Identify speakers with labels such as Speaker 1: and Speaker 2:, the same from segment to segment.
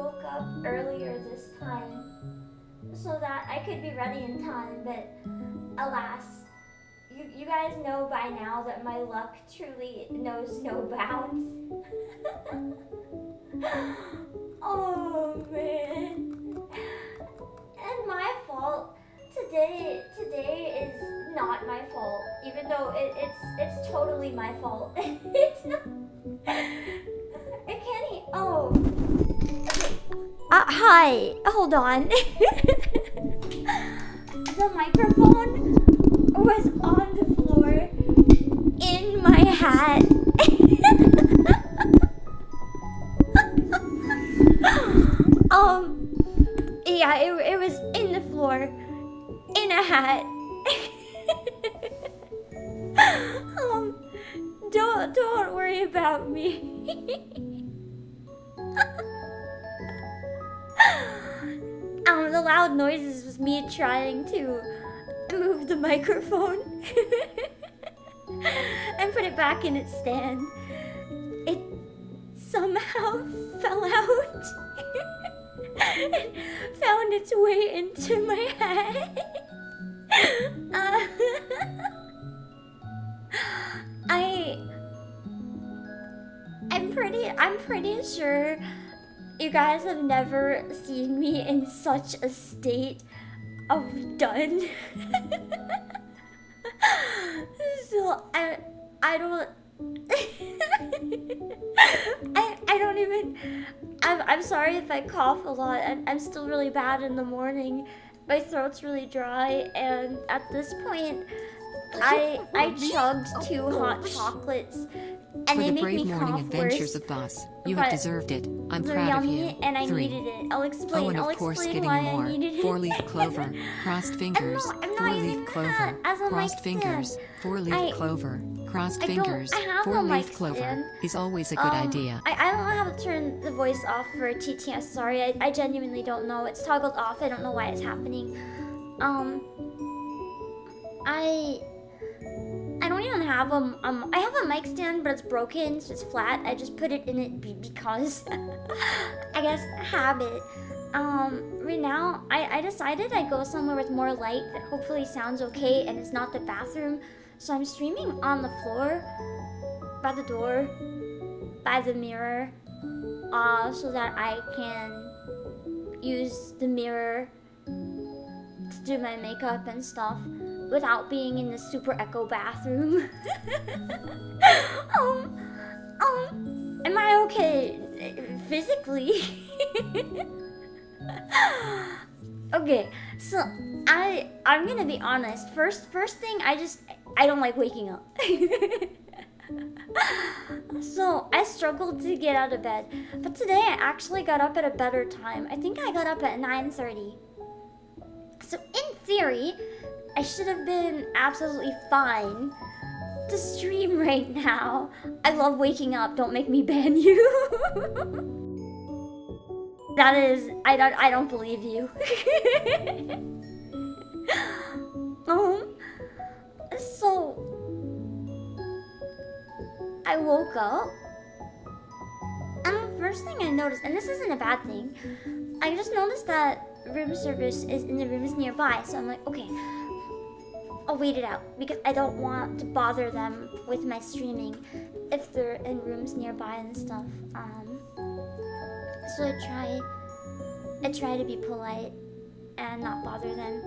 Speaker 1: woke up earlier this time so that I could be ready in time, but alas, you guys know by now that my luck truly knows no bounds. Oh man. And my fault. Today is not my fault, even though it's totally my fault. It's not. I can't eat. Oh. Okay. Hi. Hold on. The microphone was on the floor in my hat. Yeah, it was in the floor in a hat. Don't worry about me. The loud noises was me trying to move the microphone and put it back in its stand. It somehow fell out. It found its way into my head. I'm pretty sure you guys have never seen me in such a state of done. So I don't I don't even I'm sorry if I cough a lot. I'm still really bad in the morning. My throat's really dry, and at this point I chugged 2 hot chocolates, and they make me cough
Speaker 2: adventures
Speaker 1: worse.
Speaker 2: of Boss, you have deserved it. I'm
Speaker 1: They're
Speaker 2: proud
Speaker 1: yummy,
Speaker 2: of you.
Speaker 1: and I
Speaker 2: 3.
Speaker 1: needed it. I'll explain.
Speaker 2: And
Speaker 1: I'll
Speaker 2: of course
Speaker 1: explain
Speaker 2: getting
Speaker 1: why
Speaker 2: more.
Speaker 1: I needed it.
Speaker 2: 4-leaf clover, crossed fingers,
Speaker 1: I'm not using
Speaker 2: 4-leaf clover,
Speaker 1: that as a mic
Speaker 2: crossed
Speaker 1: stand.
Speaker 2: fingers, 4-leaf clover, crossed fingers,
Speaker 1: I have a
Speaker 2: 4-leaf
Speaker 1: mic
Speaker 2: clover
Speaker 1: stand.
Speaker 2: is always a good idea.
Speaker 1: I don't know how to turn the voice off for TT. I'm sorry. I genuinely don't know. It's toggled off. I don't know why it's happening. I don't even have I have a mic stand, but it's broken, so it's flat. I just put it in it because I guess habit. Right now I decided I'd go somewhere with more light that hopefully sounds okay and it's not the bathroom. So I'm streaming on the floor, by the door, by the mirror, so that I can use the mirror to do my makeup and stuff without being in the super echo bathroom. Am I okay physically? Okay, so I'm gonna be honest. First thing, I don't like waking up. So I struggled to get out of bed, but today I actually got up at a better time. I think I got up at 9:30. So in theory, I should have been absolutely fine to stream right now. I love waking up. Don't make me ban you. That is, I don't believe you. So I woke up, and the first thing I noticed, and this isn't a bad thing, I just noticed that room service is in the rooms nearby. So I'm like, okay, I'll wait it out because I don't want to bother them with my streaming if they're in rooms nearby and stuff. So I try to be polite and not bother them.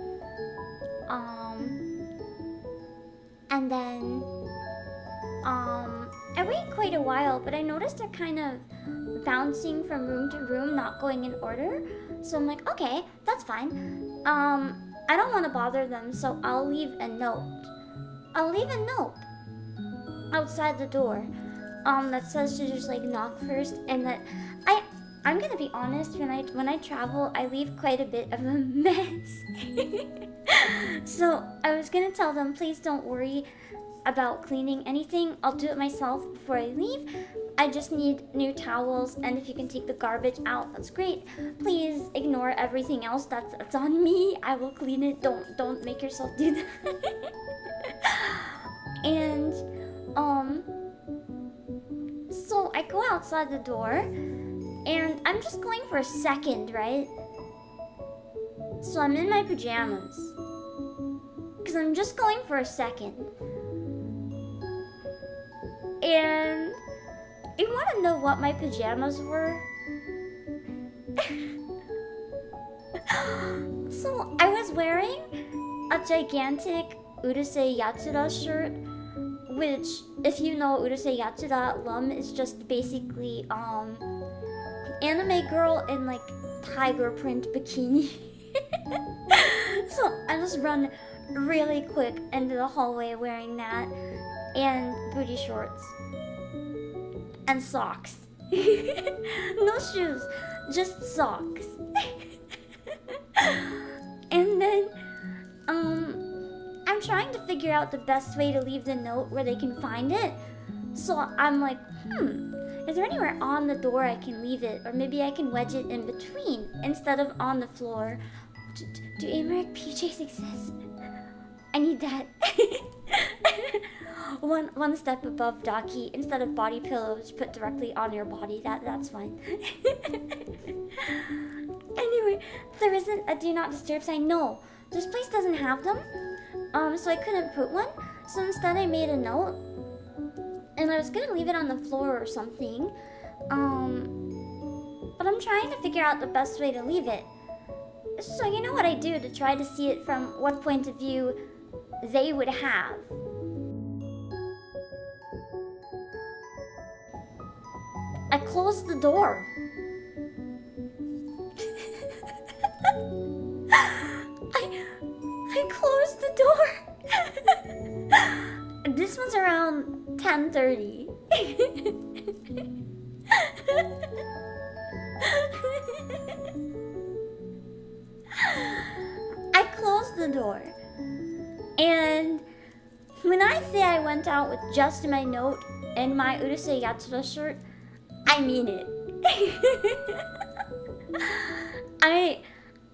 Speaker 1: And then I wait quite a while, but I noticed they're kind of bouncing from room to room, not going in order. So I'm like, okay, that's fine. I don't want to bother them, so I'll leave a note. I'll leave a note outside the door that says to just like knock first, and that I'm gonna be honest, when I travel, I leave quite a bit of a mess. So I was gonna tell them, please don't worry about cleaning anything. I'll do it myself before I leave. I just need new towels, and if you can take the garbage out, that's great. Please ignore everything else that's on me. I will clean it. Don't make yourself do that. And so I go outside the door, And I'm just going for a second, right? So I'm in my pajamas. Because I'm just going for a second. And you want to know what my pajamas were? So I was wearing a gigantic Urusei Yatsura shirt, which, if you know Urusei Yatsura, Lum is just basically anime girl in like tiger print bikini. So I just run really quick into the hallway wearing that and booty shorts and socks. No shoes, just socks. And then I'm trying to figure out the best way to leave the note where they can find it. So I'm like, is there anywhere on the door I can leave it? Or maybe I can wedge it in between instead of on the floor. Do Americ PJs exist? I need that. one step above Daki, instead of body pillows put directly on your body. That's fine. Anyway, there isn't a do not disturb sign. No, this place doesn't have them. So I couldn't put one. So instead I made a note. And I was gonna leave it on the floor or something. But I'm trying to figure out the best way to leave it. So you know what I do to try to see it from what point of view they would have? I closed the door. I closed the door. This was around 10:30. I closed the door. And when I say I went out with just my note and my Urusei Yatsura shirt, I mean it.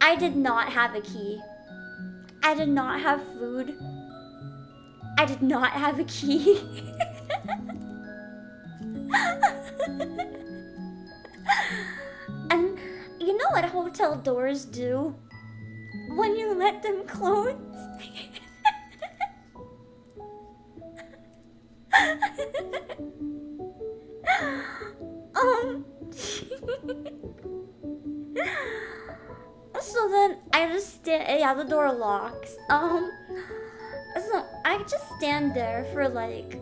Speaker 1: I did not have a key. I did not have food. I did not have a key. And you know what hotel doors do when you let them close? So then I just the door locks. So I just stand there for like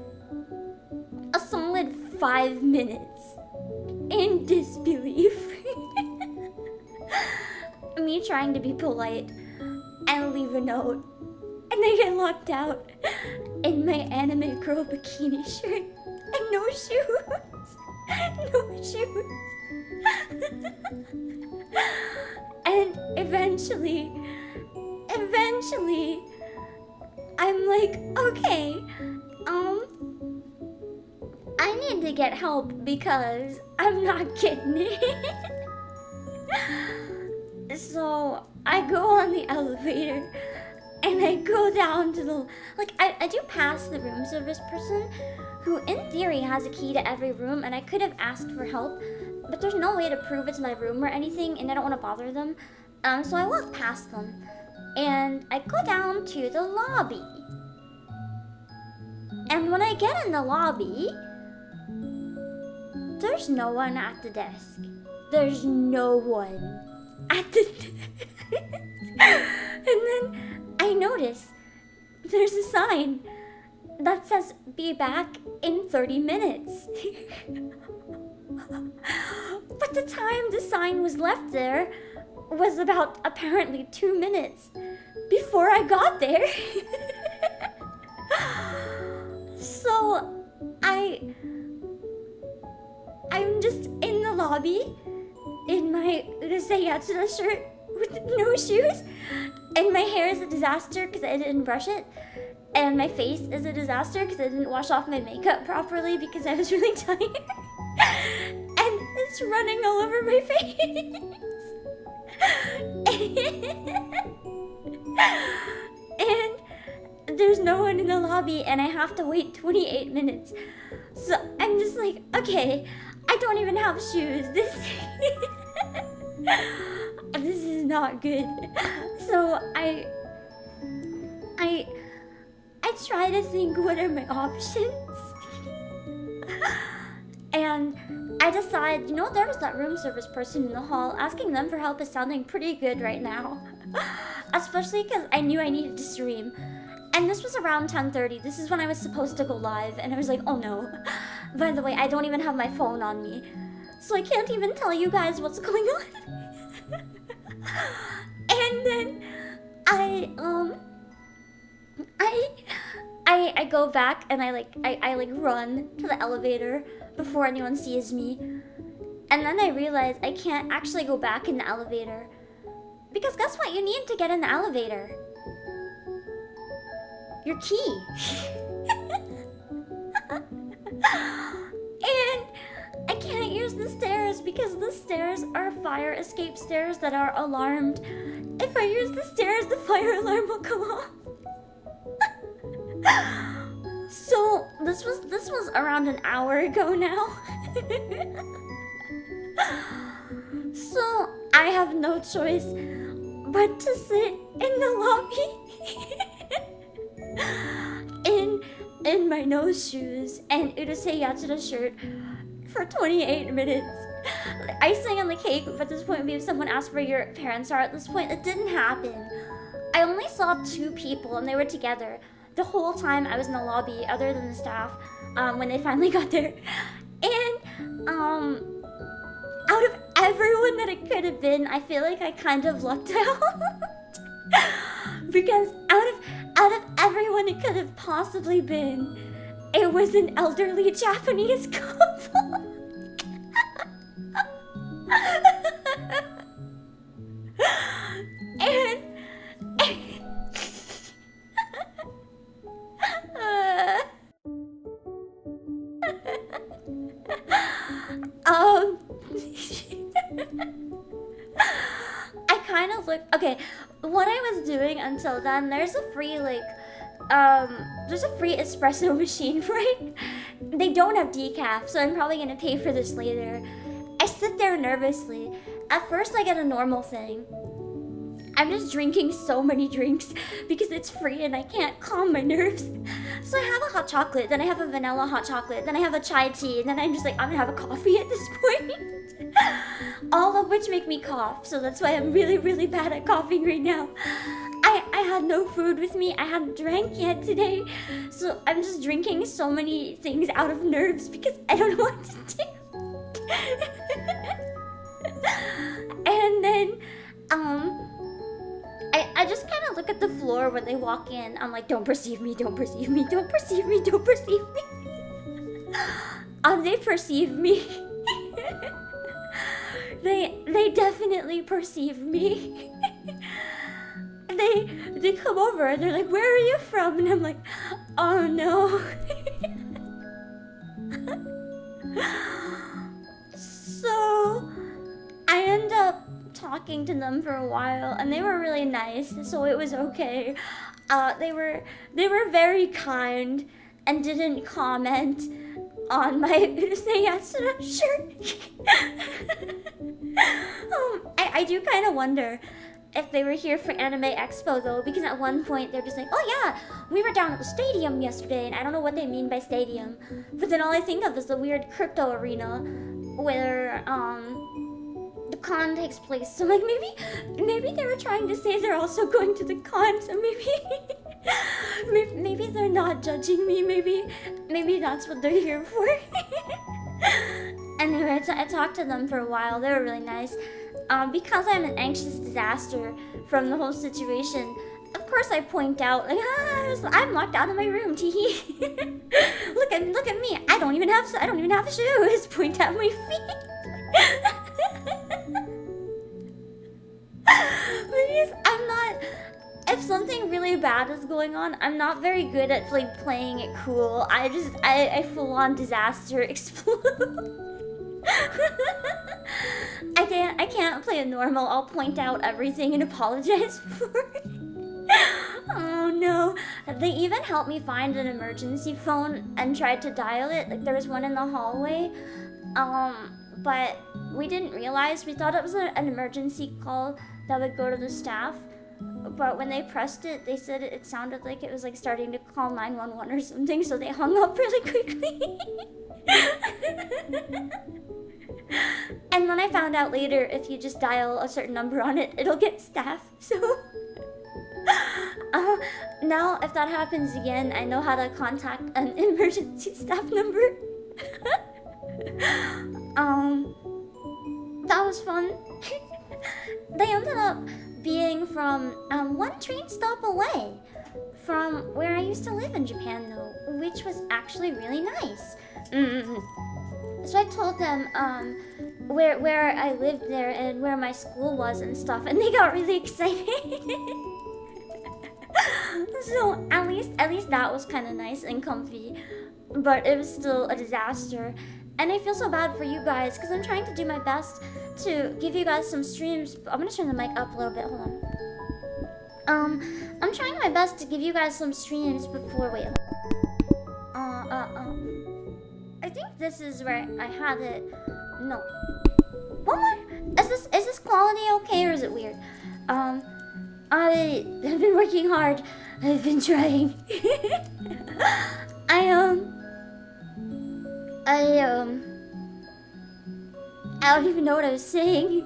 Speaker 1: a solid 5 minutes in disbelief. Me trying to be polite and leave a note, and I get locked out in my anime girl bikini shirt and no shoes. No shoes. And eventually, I'm like, okay, I need to get help because I'm not getting it. So I go on the elevator and I go down to the, I do pass the room service person who in theory has a key to every room, and I could have asked for help, but there's no way to prove it's my room or anything, and I don't want to bother them. So I walk past them, and I go down to the lobby. And when I get in the lobby, there's no one at the desk. There's no one at the desk. And then I notice there's a sign that says, be back in 30 minutes. But the time the sign was left there was about apparently 2 minutes before I got there. So I'm just in the lobby in my Urusei Yatsura shirt with no shoes, and my hair is a disaster because I didn't brush it, and my face is a disaster because I didn't wash off my makeup properly because I was really tired. And it's running all over my face. And there's no one in the lobby, and I have to wait 28 minutes. So I'm just like, okay, I I don't even have shoes. This this is not good. So I try to think, what are my options? And I decide, there was that room service person in the hall. Asking them for help is sounding pretty good right now. Especially because I knew I needed to stream. And this was around 10:30. This is when I was supposed to go live. And I was like, oh no. By the way, I don't even have my phone on me. So I can't even tell you guys what's going on. And then I go back and I run to the elevator before anyone sees me. And then I realize I can't actually go back in the elevator. Because guess what you need to get in the elevator? Your key. And I can't use the stairs because the stairs are fire escape stairs that are alarmed. If I use the stairs, the fire alarm will go off. So this was around an hour ago now. So I have no choice but to sit in the lobby in my nose shoes and ETIQUETTE shirt for 28 minutes. The icing on the cake at this point would be if someone asked where your parents are. At this point, it didn't happen. I only saw 2 people and they were together the whole time I was in the lobby, other than the staff, when they finally got there. And out of everyone that it could have been, I feel like I kind of lucked out. Because out of everyone it could have possibly been, it was an elderly Japanese couple. And I kind of look okay. What I was doing until then, there's a free espresso machine, right? They don't have decaf, so I'm probably gonna pay for this later. I sit there nervously. At first, I get a normal thing. I'm just drinking so many drinks because it's free and I can't calm my nerves. So I have a hot chocolate, then I have a vanilla hot chocolate, then I have a chai tea, and then I'm just like, I'm gonna have a coffee at this point. All of which make me cough, so that's why I'm really, really bad at coughing right now. I had no food with me, I hadn't drank yet today, so I'm just drinking so many things out of nerves because I don't know what to do. And then, I just kind of look at the floor when they walk in. I'm like, don't perceive me, don't perceive me, don't perceive me, don't perceive me. They perceive me. They definitely perceive me. They come over and they're like, where are you from? And I'm like, oh no. So I end up talking to them for a while and they were really nice, so it was okay. They were very kind and didn't comment on my ETIQUETTE shirt. I do kind of wonder if they were here for Anime Expo though, because at one point they're just like, oh yeah, we were down at the stadium yesterday, and I don't know what they mean by stadium, but then all I think of is the weird crypto arena where the con takes place. So like maybe they were trying to say they're also going to the con, so maybe they're not judging me, maybe that's what they're here for. Anyway, I talked to them for a while. They were really nice. Because I'm an anxious disaster from the whole situation, of course I point out, like, I'm locked out of my room, teehee. look at me. I don't even have shoes. Point out my feet. Because I'm not. If something really bad is going on, I'm not very good at like playing it cool. I full on disaster explode. I can't play it normal. I'll point out everything and apologize for it. Oh no. They even helped me find an emergency phone and tried to dial it. Like there was one in the hallway. But we didn't realize. We thought it was an emergency call that would go to the staff. But when they pressed it, they said it sounded like it was like starting to call 911 or something, so they hung up really quickly. And then I found out later, if you just dial a certain number on it, it'll get staff. So now if that happens again, I know how to contact an emergency staff number. That was fun. They ended up being from one train stop away from where I used to live in Japan, though, which was actually really nice. So I told them where I lived there and where my school was and stuff, and they got really excited. So at least that was kind of nice and comfy, but it was still a disaster. And I feel so bad for you guys because I'm trying to do my best to give you guys some streams. I'm gonna turn the mic up a little bit. Hold on. I'm trying my best to give you guys some streams before. Wait. I think this is where I had it. No. One more. Is this quality okay or is it weird? I have been working hard. I've been trying. I don't even know what I was saying.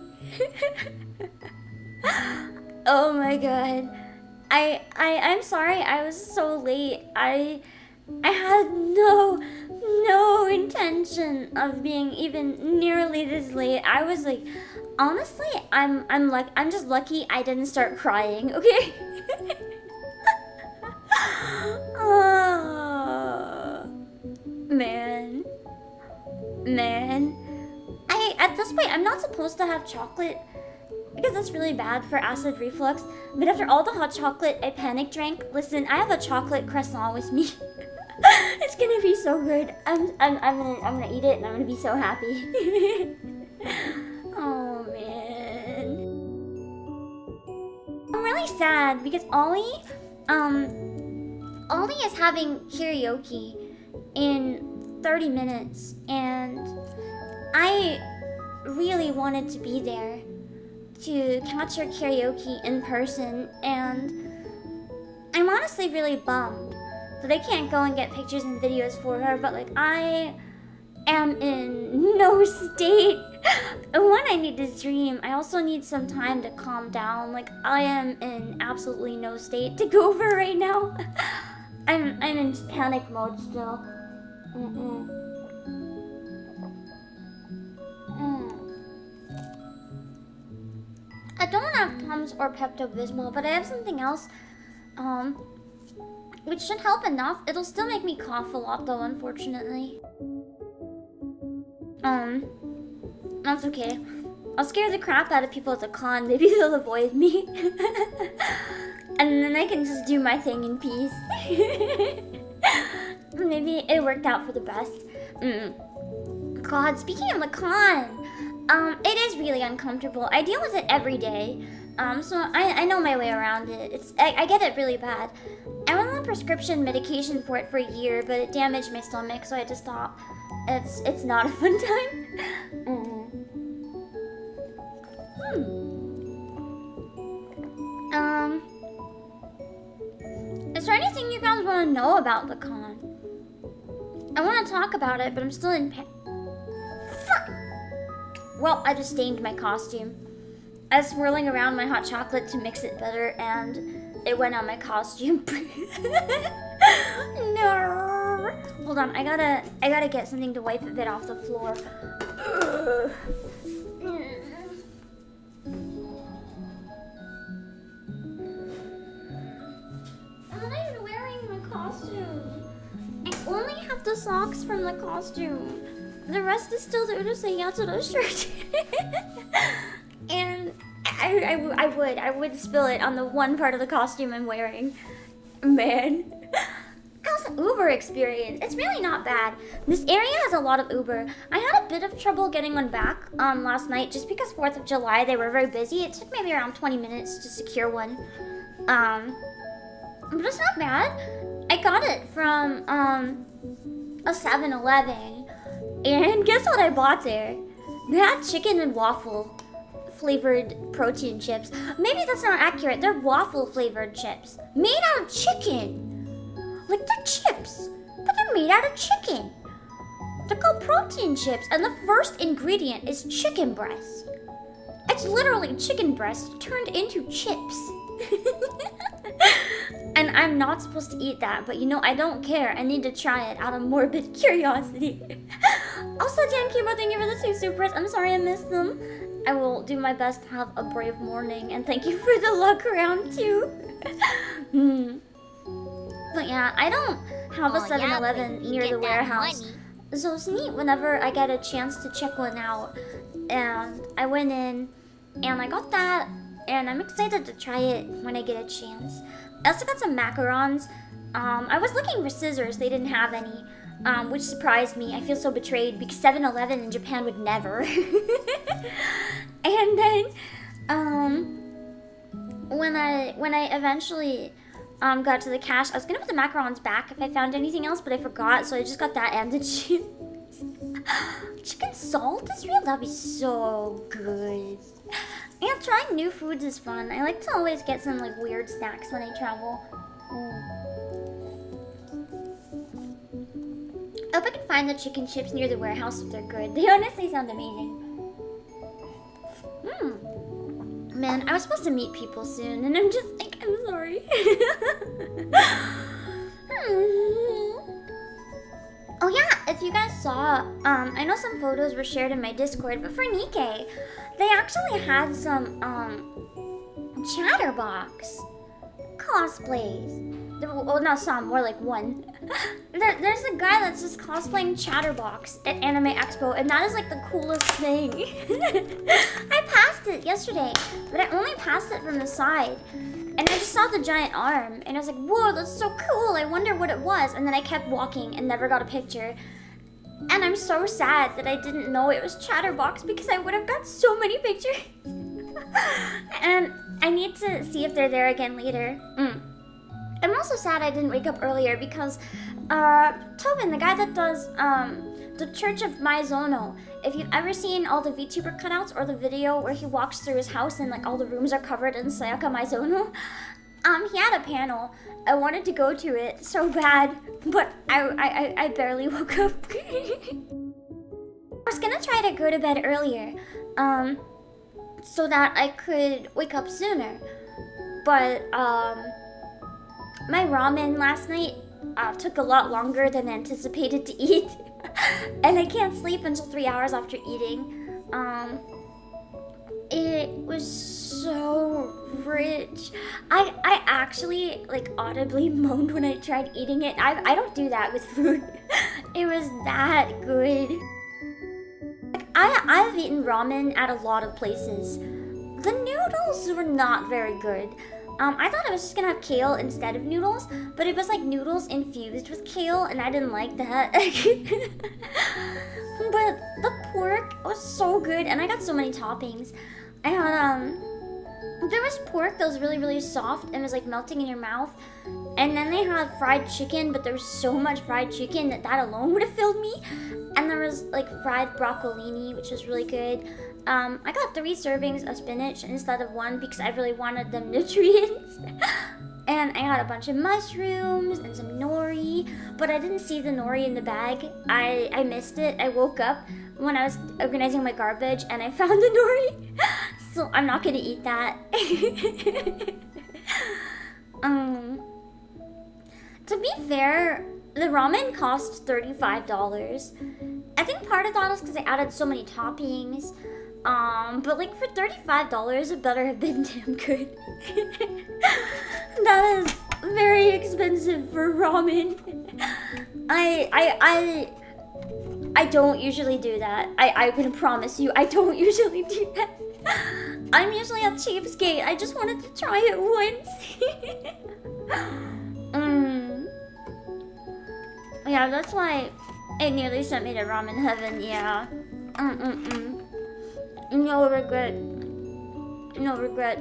Speaker 1: Oh my god. I'm sorry I was so late. I had no intention of being even nearly this late. I was like, honestly, I'm just lucky I didn't start crying, okay? Oh, man. At this point, I'm not supposed to have chocolate because that's really bad for acid reflux. But after all the hot chocolate I panic drank, listen, I have a chocolate croissant with me. It's gonna be so good. I'm gonna eat it and I'm gonna be so happy. Oh man. I'm really sad because Ollie is having karaoke in 30 minutes and I really wanted to be there to catch her karaoke in person, and I'm honestly really bummed that I can't go and get pictures and videos for her, but like I am in no state. One, I need to stream. I also need some time to calm down. Like I am in absolutely no state to go over right now. I'm in panic mode still. I don't have Tums or Pepto-Bismol, but I have something else, which should help enough. It'll still make me cough a lot though, unfortunately. That's okay. I'll scare the crap out of people at the con. Maybe they'll avoid me. And then I can just do my thing in peace. Maybe it worked out for the best. God, speaking of the con, it is really uncomfortable. I deal with it every day. So I know my way around it. I get it really bad. I went on prescription medication for it for a year, but it damaged my stomach, so I had to stop. It's not a fun time. Is there anything you guys want to know about the con? I want to talk about it, but I'm still in Fuck! Well, I just stained my costume. I was swirling around my hot chocolate to mix it better, and it went on my costume. No. Hold on, I gotta get something to wipe a bit off the floor. I'm not even wearing my costume. I only have the socks from the costume. The rest is still there to say yeah to the shirt. And I would spill it on the one part of the costume I'm wearing. Man. How's the Uber experience? It's really not bad. This area has a lot of Uber. I had a bit of trouble getting one back last night just because 4th of July they were very busy. It took maybe around 20 minutes to secure one. But it's not bad. I got it from a 7-Eleven. And guess what I bought there? They had chicken and waffle flavored protein chips. Maybe that's not accurate. They're waffle flavored chips. Made out of chicken. Like they're chips, but they're made out of chicken. They're called protein chips, and the first ingredient is chicken breast. It's literally chicken breast turned into chips. And I'm not supposed to eat that, but you know, I don't care. I need to try it out of morbid curiosity. Also, Dan Kibo, thank you for the 2 supers. I'm sorry I missed them. I will do my best to have a brave morning, and thank you for the luck round too. But yeah, I don't have a 7-Eleven near the warehouse. So it's neat whenever I get a chance to check one out. And I went in and I got that, and I'm excited to try it when I get a chance. I also got some macarons. I was looking for scissors, they didn't have any, which surprised me. I feel so betrayed because 7-Eleven in Japan would never. And then when I eventually got to the cash, I was gonna put the macarons back if I found anything else, but I forgot, so I just got that and the chips. Chicken salt is real? That'd be so good. Yeah, trying new foods is fun. I like to always get some like weird snacks when I travel. I hope I can find the chicken chips near the warehouse if they're good. They honestly sound amazing. Man, I was supposed to meet people soon, and I'm just like, I'm sorry. Oh yeah, if you guys saw, I know some photos were shared in my Discord, but for Nikkei, they actually had some, Chatterbox cosplays. Well, not some, more like one. There's a guy that's just cosplaying Chatterbox at Anime Expo, and that is like the coolest thing. I passed it yesterday, but I only passed it from the side. And I just saw the giant arm, and I was like, whoa, that's so cool, I wonder what it was. And then I kept walking and never got a picture. And I'm so sad that I didn't know it was Chatterbox because I would have got so many pictures. And I need to see if they're there again later. I'm also sad I didn't wake up earlier because Tobin, the guy that does the Church of Maizono, if you've ever seen all the VTuber cutouts or the video where he walks through his house and like all the rooms are covered in Sayaka Maizono, he had a panel. I wanted to go to it so bad, but I barely woke up. I was gonna try to go to bed earlier, so that I could wake up sooner, but my ramen last night took a lot longer than anticipated to eat. And I can't sleep until 3 hours after eating. It was so rich. I actually like audibly moaned when I tried eating it. I don't do that with food. It was that good. Like, I've eaten ramen at a lot of places. The noodles were not very good. I thought I was just gonna have kale instead of noodles, but it was like noodles infused with kale, and I didn't like that. But the pork was so good, and I got so many toppings. I had, there was pork that was really, really soft and was like melting in your mouth. And then they had fried chicken, but there was so much fried chicken that alone would have filled me. And there was like fried broccolini, which was really good. I got 3 servings of spinach instead of 1 because I really wanted the nutrients. And I got a bunch of mushrooms and some nori, but I didn't see the nori in the bag. I missed it. I woke up when I was organizing my garbage and I found the nori. So I'm not gonna eat that. To be fair, the ramen cost $35. I think part of that is because I added so many toppings. But like for $35, it better have been damn good. That is very expensive for ramen. I don't usually do that. I can promise you, I don't usually do that. I'm usually a cheapskate. I just wanted to try it once. Yeah, that's why it nearly sent me to ramen heaven. Yeah. No regret. No regret.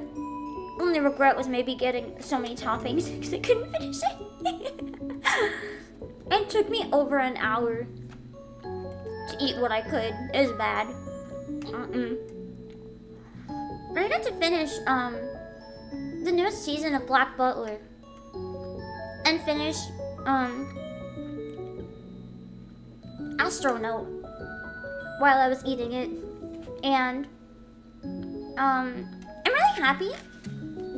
Speaker 1: Only regret was maybe getting so many toppings because I couldn't finish it. It took me over an hour to eat what I could. It was bad. I got to finish the newest season of Black Butler and finish Astronaut while I was eating it, and I'm really happy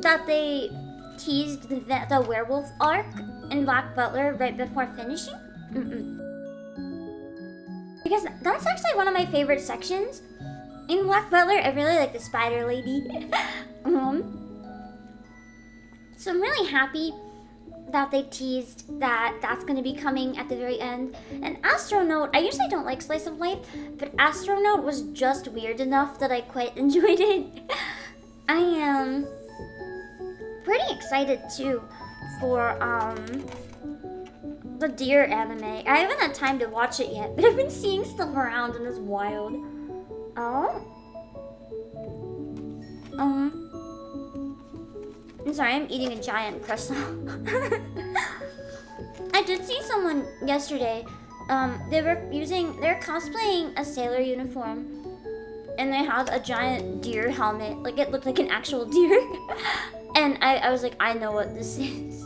Speaker 1: that they teased the werewolf arc in Black Butler right before finishing. Because that's actually one of my favorite sections in Black Butler. I really like the spider lady. So I'm really happy that they teased that that's going to be coming at the very end. And Astronaut, I usually don't like slice of life, but Astronaut was just weird enough that I quite enjoyed it. I am pretty excited too for the Deer anime. I haven't had time to watch it yet, but I've been seeing stuff around and it's wild. I'm sorry, I'm eating a giant croissant. I did see someone yesterday. They were cosplaying a sailor uniform, and they had a giant deer helmet. Like, it looked like an actual deer. And I was like, I know what this is.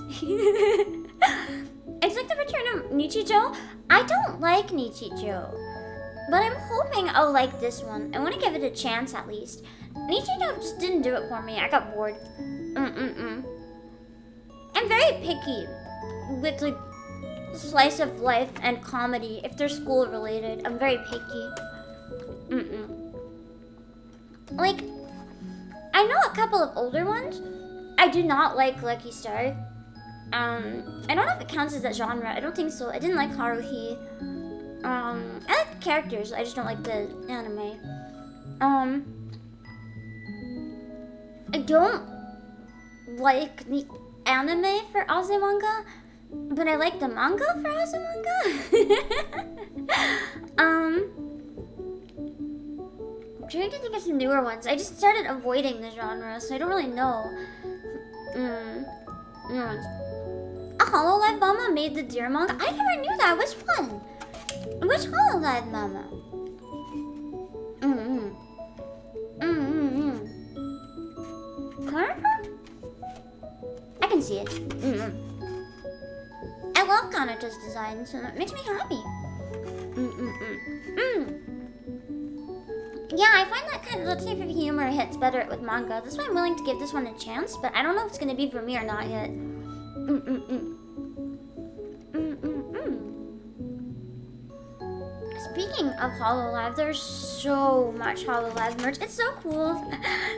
Speaker 1: It's like the return of Nichijou. I don't like Nichijou, but I'm hoping I'll like this one. I want to give it a chance at least. Nichijou just didn't do it for me. I got bored. I'm very picky with like slice of life and comedy. If they're school related, I'm very picky. Like, I know a couple of older ones. I do not like Lucky Star. I don't know if it counts as that genre. I don't think so. I didn't like Haruhi. I like the characters. I just don't like the anime. I don't like the anime for Azumanga, but I like the manga for Azumanga. I'm trying to think of some newer ones. I just started avoiding the genre, so I don't really know. A Hololive Mama made the Deer manga? I never knew that. Which one? Which Hololive Mama? I can see it. I love Kanata's design, so that makes me happy. Yeah, I find that kind of the type of humor hits better with manga. That's why I'm willing to give this one a chance, but I don't know if it's gonna be for me or not yet. Speaking of Hololive, there's so much Hololive merch. It's so cool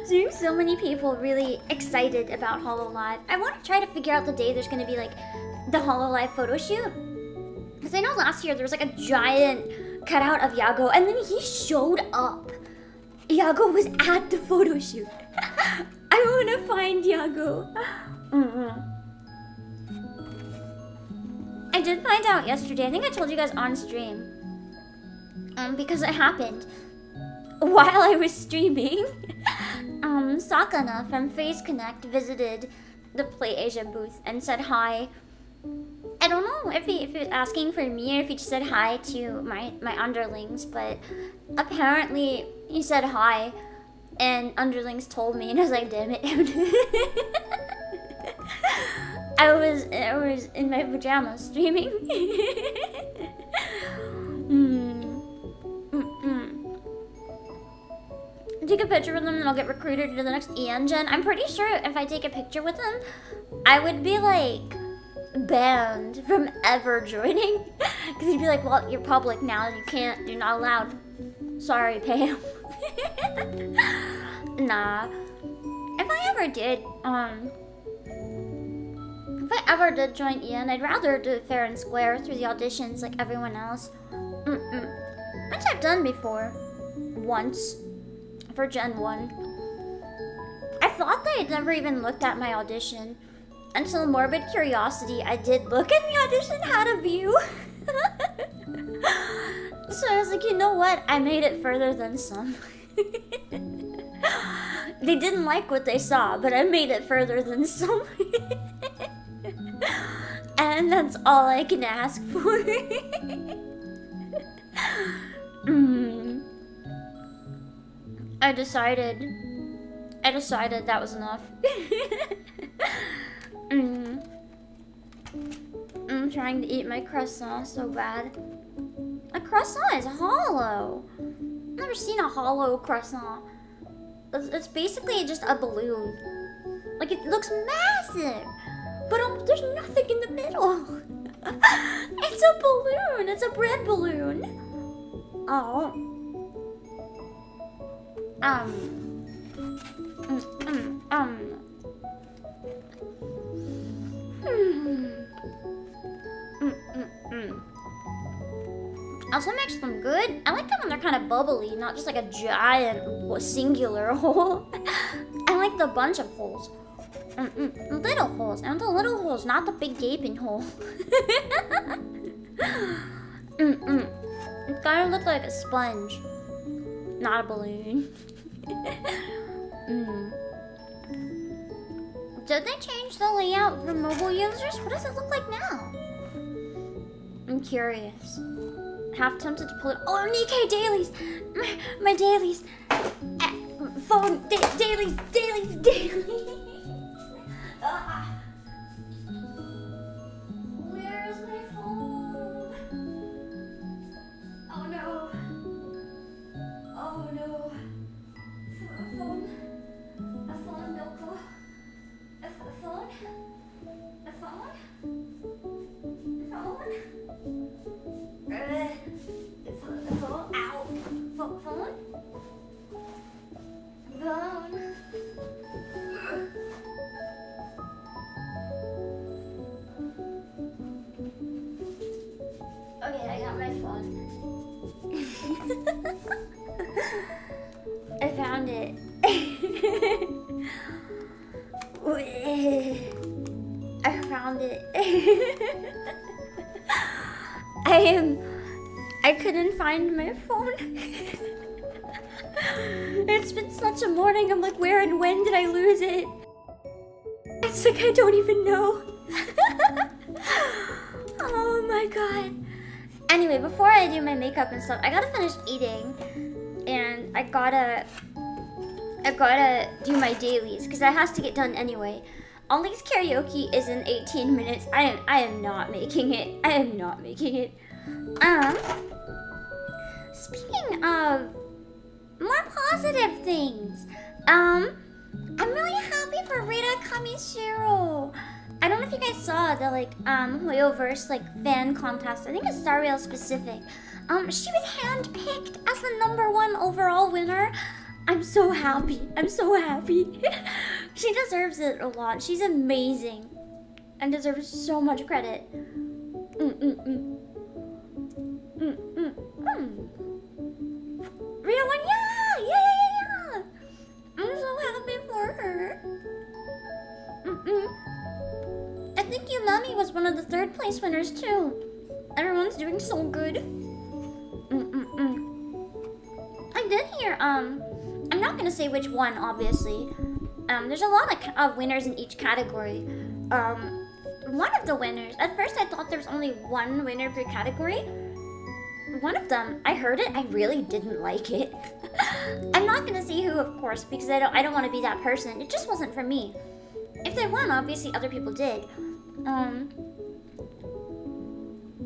Speaker 1: seeing so many people really excited about Hololive. I want to try to figure out the day there's going to be like the Hololive photo shoot. Because I know last year there was like a giant cutout of Yago, and then he showed up. Yago was at the photo shoot. I want to find Yago. I did find out yesterday. I think I told you guys on stream. Because it happened while I was streaming. Sakana from Face Connect visited the Playasia booth and said hi. I don't know if he was asking for me or if he just said hi to my underlings, but apparently he said hi, and underlings told me, and I was like, damn it. I was in my pajamas streaming. Take a picture with them and I'll get recruited to the next EN Gen. I'm pretty sure if I take a picture with them, I would be like banned from ever joining. Because he'd be like, well, you're public now, you're not allowed. Sorry, Pam. Nah. If I ever did join EN, I'd rather do it fair and square through the auditions like everyone else. Which I've done before. Once. For Gen 1. I thought they had never even looked at my audition. Until morbid curiosity, I did look and the audition had a view. So I was like, you know what? I made it further than some. They didn't like what they saw, but I made it further than some. And that's all I can ask for. I decided that was enough. I'm trying to eat my croissant so bad. A croissant is hollow. I've never seen a hollow croissant. It's basically just a balloon. Like, it looks massive, but there's nothing in the middle. It's a balloon. It's a bread balloon. Oh. Also makes them good. I like them when they're kind of bubbly, not just like a giant singular hole. I like the bunch of holes. Little holes. I want the little holes, not the big gaping hole. It gotta look like a sponge, not a balloon. Did they change the layout for mobile users? What does it look like now? I'm curious. Half tempted to pull it. Oh, Nikkei dailies! My dailies! Phone dailies! Ah. Where's my phone? Oh no. Oh no. A phone, Milko. A phone? Ow. Phone? Okay, I got my phone. I found it. I found it. I couldn't find my phone. It's been such a morning. I'm like, where and when did I lose it? It's like I don't even know. Oh my god. Anyway, before I do my makeup and stuff, I gotta finish eating, and I gotta do my dailies because that has to get done anyway. Ollie's karaoke is in 18 minutes. I am not making it. Speaking of more positive things, I'm really happy for Rita Kamishiro. I don't know if you guys saw the Hoyoverse fan contest. I think it's Star Rail specific. She was handpicked as the #1 overall winner. I'm so happy. She deserves it a lot. She's amazing and deserves so much credit. Rita won, yeah! I'm so happy for her. I think Yumami was one of the 3rd place winners too. Everyone's doing so good. I did hear, I'm not gonna say which one, obviously. There's a lot of winners in each category. One of the winners, at first I thought there was only one winner per category. One of them, I heard it, I really didn't like it. I'm not gonna say who, of course, because I don't want to be that person. It just wasn't for me. If they won, obviously other people did.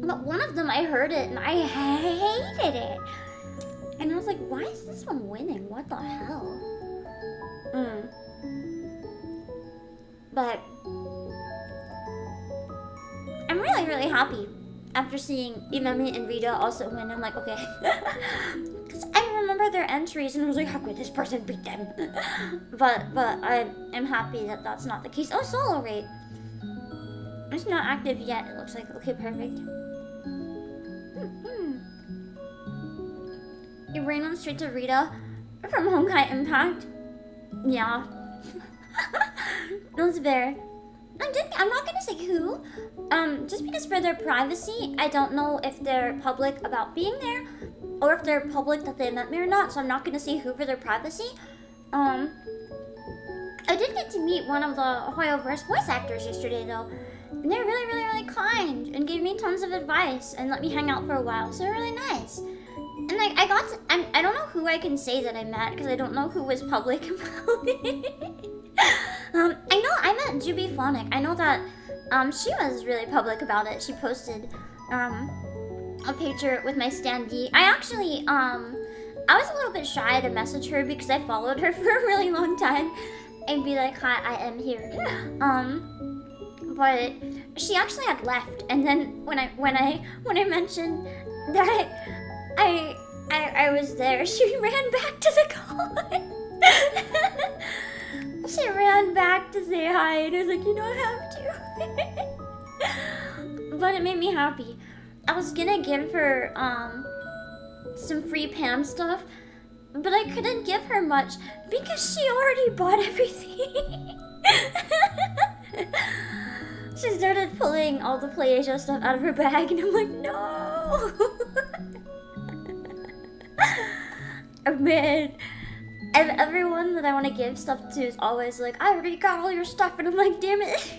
Speaker 1: But one of them, I heard it and I hated it. And I was like, why is this one winning? What the hell? But I'm really happy after seeing Imami and Rita also win. I'm like, okay. Because I remember their entries and I was like, how could this person beat them? but I am happy that that's not the case. Oh, solo rate. It's not active yet, it looks like. Okay, perfect. You ran on straight to Rita from Honkai Impact. Yeah. That's fair. I'm not gonna say who. Just because for their privacy, I don't know if they're public about being there, or if they're public that they met me or not. So I'm not gonna say who for their privacy. I did get to meet one of the Hoyoverse voice actors yesterday though. And they're really kind and gave me tons of advice and let me hang out for a while. So they're really nice. And like I don't know who I can say that I met because I don't know who was public about it. I know I met Juby Phonic. I know that she was really public about it. She posted a picture with my standee. I actually I was a little bit shy to message her because I followed her for a really long time and be like, hi, I am here. But she actually had left, and then when I mentioned that I was there, she ran back to the call. She ran back to say hi, and I was like, you don't have to. But it made me happy. I was gonna give her some free Pam stuff, but I couldn't give her much because she already bought everything. She started pulling all the Playasia stuff out of her bag, and I'm like, no. Oh, man. And everyone that I want to give stuff to is always like, I already got all your stuff, and I'm like, damn it.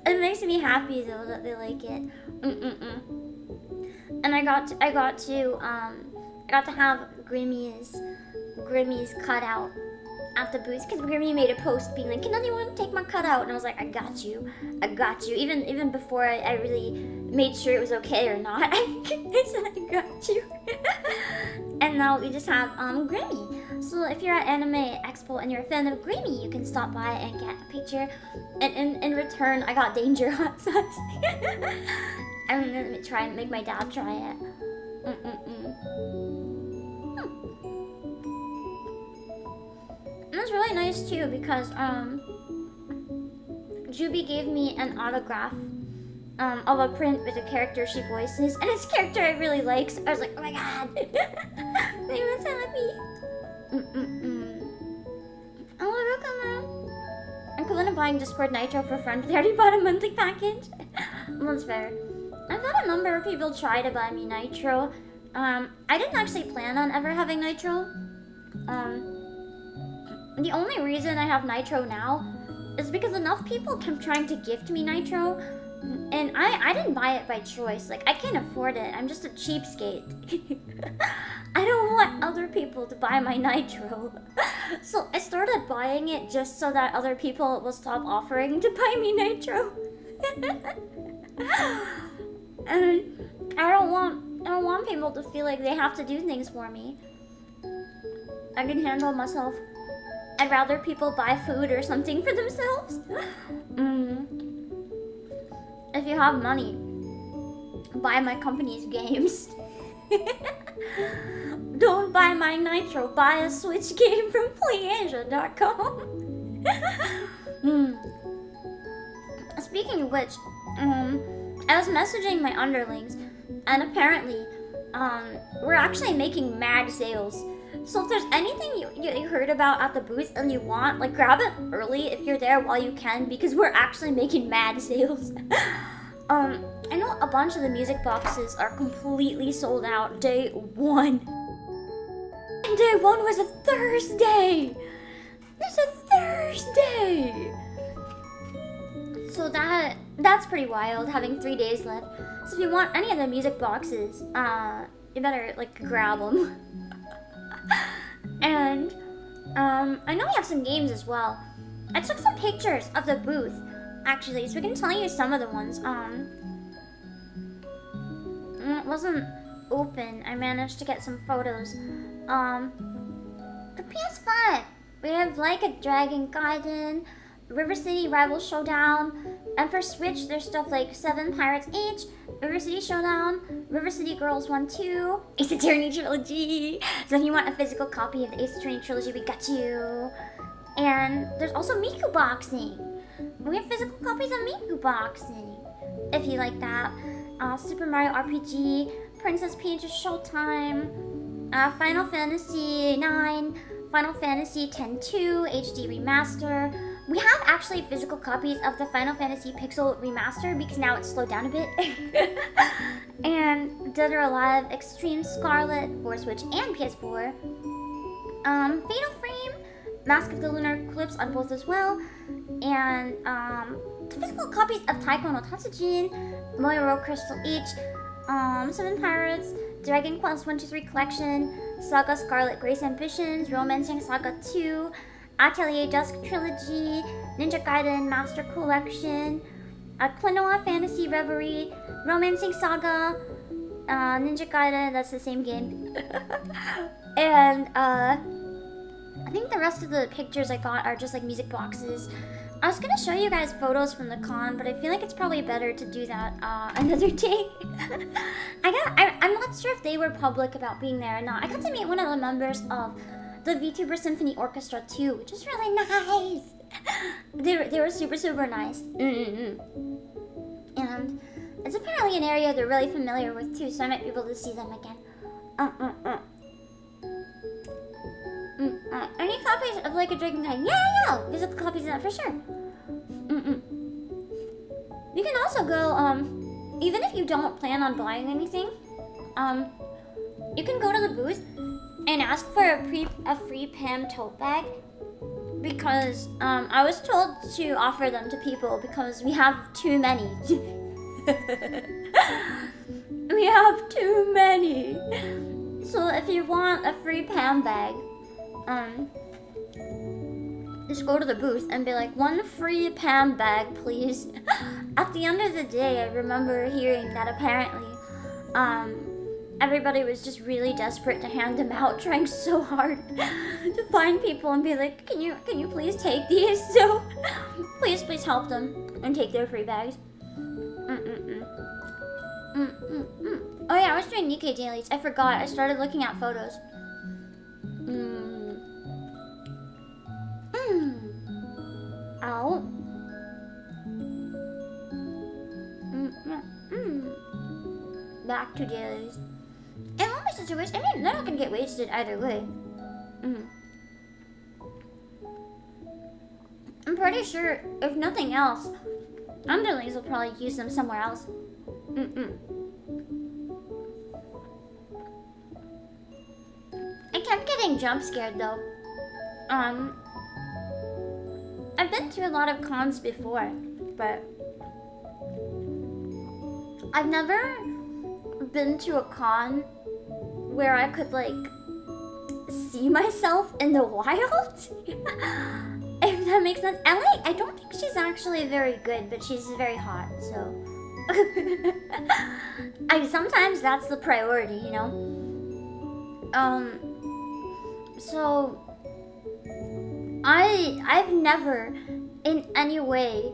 Speaker 1: It makes me happy though that they like it. And I got to have Grimmy's cutout at the booth because Grimmy made a post being like, can anyone take my cutout? And I was like, I got you. Even before I really made sure it was okay or not. I said I got you. And now we just have Grimmy. So if you're at Anime Expo and you're a fan of Grimmy, you can stop by and get a picture. And in return, I got Danger Hot Sauce. I'm gonna try and make my dad try it. And it was really nice too because Juby gave me an autograph of a print with a character she voices, and it's a character I really like, so I was like, oh my god. They were so happy. Oh, look at that. I'm going to buying Discord Nitro for a friend, but they already bought a monthly package. Well, that's fair. I've had a number of people try to buy me Nitro. I didn't actually plan on ever having Nitro. The only reason I have Nitro now is because enough people kept trying to gift me Nitro, and I didn't buy it by choice. Like, I can't afford it. I'm just a cheapskate. I don't want other people to buy my Nitro. So I started buying it just so that other people will stop offering to buy me Nitro. And I don't want people to feel like they have to do things for me. I can handle myself. I'd rather people buy food or something for themselves. If you have money, buy my company's games. Don't buy my Nitro, buy a Switch game from Playasia.com. Speaking of which, I was messaging my underlings, and apparently, we're actually making mad sales. So if there's anything you heard about at the booth and you want, like, grab it early if you're there while you can, because we're actually making mad sales. I know a bunch of the music boxes are completely sold out day one. And day one was a Thursday! It's a Thursday! So that's pretty wild, having 3 days left. So if you want any of the music boxes, you better, like, grab them. And I know we have some games as well. I took some pictures of the booth, actually, so we can tell you some of the ones. It wasn't open. I managed to get some photos. The PS5. We have Like a Dragon Gaiden, River City Rival Showdown, and for Switch there's stuff like 7 Pirates H, River City Showdown, River City Girls 1-2, Ace Attorney Trilogy. So if you want a physical copy of the Ace Attorney Trilogy, we got you. And there's also Miku Boxing. We have physical copies of Miku Boxing, if you like that. Super Mario RPG, Princess Peach's Showtime, Final Fantasy 9, Final Fantasy X-2 HD Remaster. We have actually physical copies of the Final Fantasy Pixel Remaster because now it's slowed down a bit. And Dead or Alive Extreme Scarlet for Switch and PS4. Fatal Frame, Mask of the Lunar Eclipse on both as well. And physical copies of Taiko no Tatsujin, Moyoro Crystal H, Seven Pirates, Dragon Quest 123 Collection, Saga Scarlet Grace Ambitions, Romancing Saga 2, Atelier Dusk Trilogy, Ninja Gaiden Master Collection, Klonoa Fantasy Reverie, Romancing Saga, Ninja Gaiden, that's the same game. And I think the rest of the pictures I got are just like music boxes. I was gonna show you guys photos from the con, but I feel like it's probably better to do that another day. I'm not sure if they were public about being there or not. I got to meet one of the members of the Vtuber Symphony Orchestra too, which was really nice. They were super nice. And it's apparently an area they're really familiar with too, so I might be able to see them again. Any copies of Like a Dragon Guide? Yeah, physical copies of that for sure. You can also go, even if you don't plan on buying anything, you can go to the booth and ask for a free Pam tote bag, because I was told to offer them to people because we have too many. We have too many. So if you want a free Pam bag, just go to the booth and be like, one free Pam bag, please. At the end of the day, I remember hearing that apparently, everybody was just really desperate to hand them out, trying so hard to find people and be like, can you please take these? So please help them and take their free bags. Oh yeah, I was doing Nikkei dailies. I forgot. I started looking at photos. Ow. Back to dailies. And let me situation. I mean, they're not gonna get wasted either way. I'm pretty sure, if nothing else, underlings will probably use them somewhere else. I kept getting jump scared though. I've been to a lot of cons before, but I've never been to a con where I could like see myself in the wild. If that makes sense. Ellie, I don't think she's actually very good, but she's very hot, so sometimes that's the priority, you know? So I've never in any way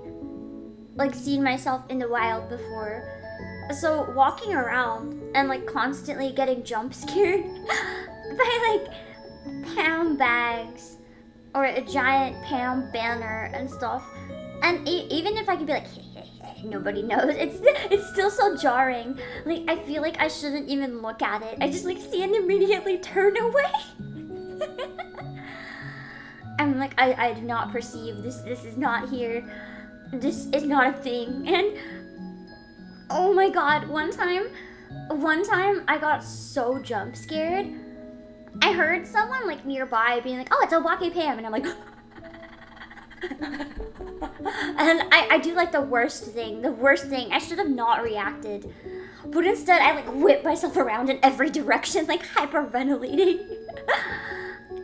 Speaker 1: like seen myself in the wild before. So walking around and like constantly getting jump scared by like Pam bags or a giant Pam banner and stuff, and even if I could be like, hey, nobody knows, it's still so jarring. Like I feel like I shouldn't even look at it. I just like see it and immediately turn away. I'm like, I do not perceive this. This is not here. This is not a thing. And oh my god, one time I got so jump scared. I heard someone like nearby being like, oh, it's Obake Pam, and I'm like and I do like the worst thing. I should have not reacted, but instead I like whip myself around in every direction, like hyperventilating.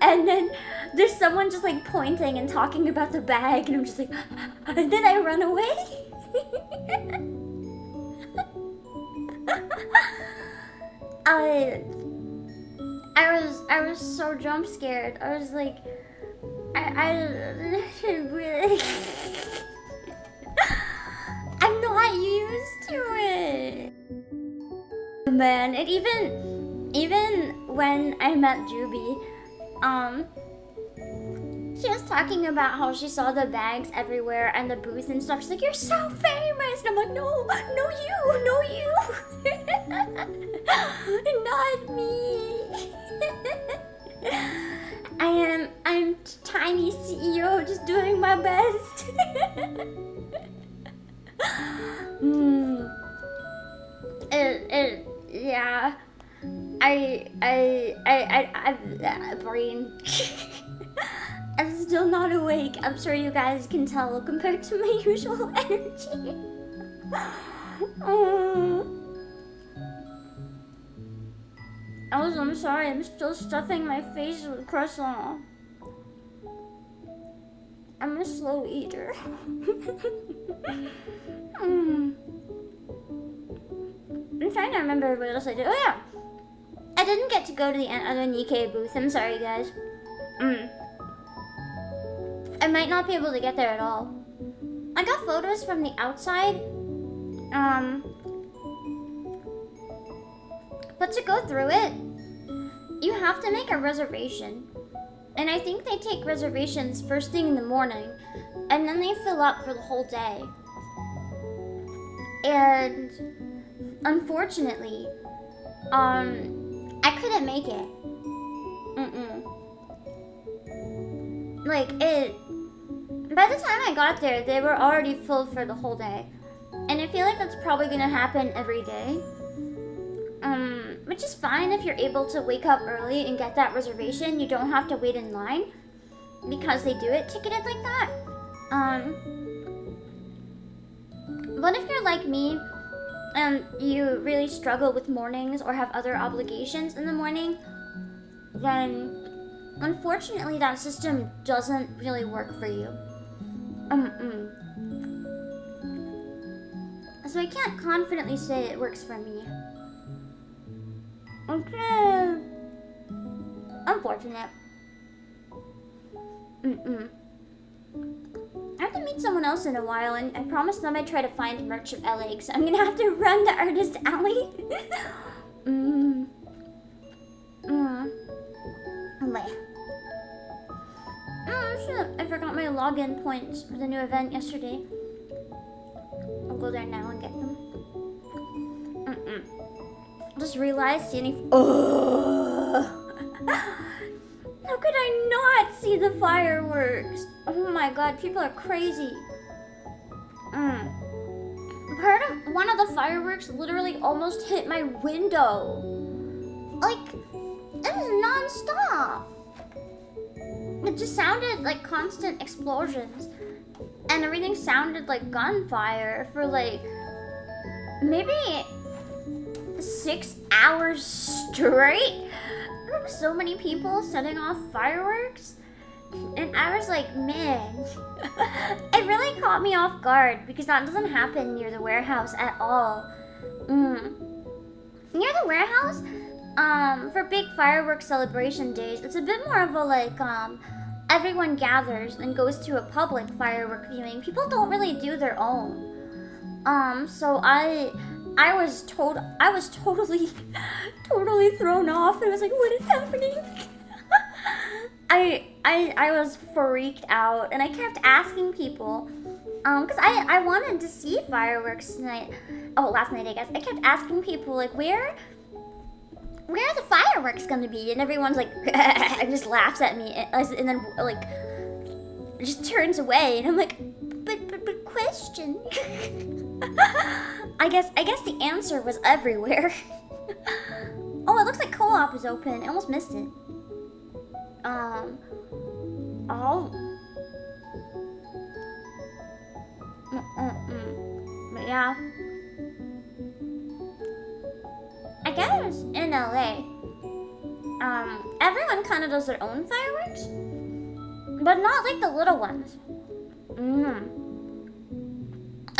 Speaker 1: And then there's someone just like pointing and talking about the bag, and I'm just like, and then I run away. I was so jump scared. I was like, I really I'm not used to it. Man, and even when I met Juby, she was talking about how she saw the bags everywhere and the booth and stuff. She's like, you're so famous. And I'm like, no you. Not me. I'm tiny CEO just doing my best. Yeah. Brain. I'm still not awake. I'm sure you guys can tell compared to my usual energy. I'm sorry, I'm still stuffing my face with croissant. I'm a slow eater. I'm trying to remember what else I did. Oh yeah, I didn't get to go to the other Nikkei booth. I'm sorry, guys. I might not be able to get there at all. I got photos from the outside. But to go through it, you have to make a reservation. And I think they take reservations first thing in the morning, and then they fill up for the whole day. And unfortunately, I couldn't make it. Like, by the time I got there, they were already full for the whole day. And I feel like that's probably gonna happen every day. Which is fine if you're able to wake up early and get that reservation. You don't have to wait in line because they do it ticketed like that. But if you're like me and you really struggle with mornings or have other obligations in the morning, then unfortunately that system doesn't really work for you. So I can't confidently say it works for me. Okay. Unfortunate. I have to meet someone else in a while, and I promised them I'd try to find merch of LA, so I'm gonna have to run to Artist Alley. Oh shit, I forgot my login points for the new event yesterday. I'll go there now and get them. Just realized seeing. How could I not see the fireworks? Oh my god, people are crazy. One of the fireworks literally almost hit my window. Like, it was non-stop. It just sounded like constant explosions. And everything sounded like gunfire for like maybe 6 hours straight. There were so many people setting off fireworks. And I was like, man, it really caught me off guard because that doesn't happen near the warehouse at all. Near the warehouse, for big fireworks celebration days, it's a bit more of a like, everyone gathers and goes to a public firework viewing. People don't really do their own. So I was totally thrown off. I was like, what is happening? I was freaked out, and I kept asking people, because I wanted to see fireworks tonight. Oh, last night, I guess. I kept asking people, like, where are the fireworks gonna be? And everyone's like, and just laughs at me, and then, like, just turns away, and I'm like, but question. I guess the answer was everywhere. Oh, it looks like co-op is open. I almost missed it. But yeah. I guess in LA, everyone kind of does their own fireworks, but not like the little ones.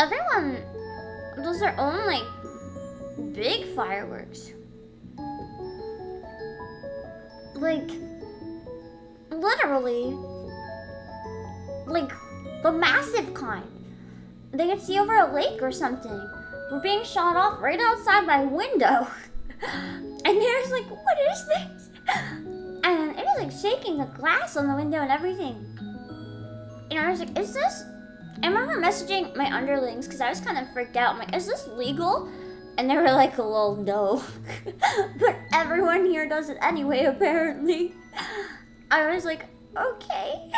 Speaker 1: Everyone does their own like big fireworks. Like, literally, like the massive kind. They could see over a lake or something. We're being shot off right outside my window. And there's like, what is this? And it was like shaking the glass on the window and everything. And I was like, is this? I remember messaging my underlings because I was kind of freaked out. I'm like, is this legal? And they were like, well, no. But everyone here does it anyway, apparently. I was like, okay.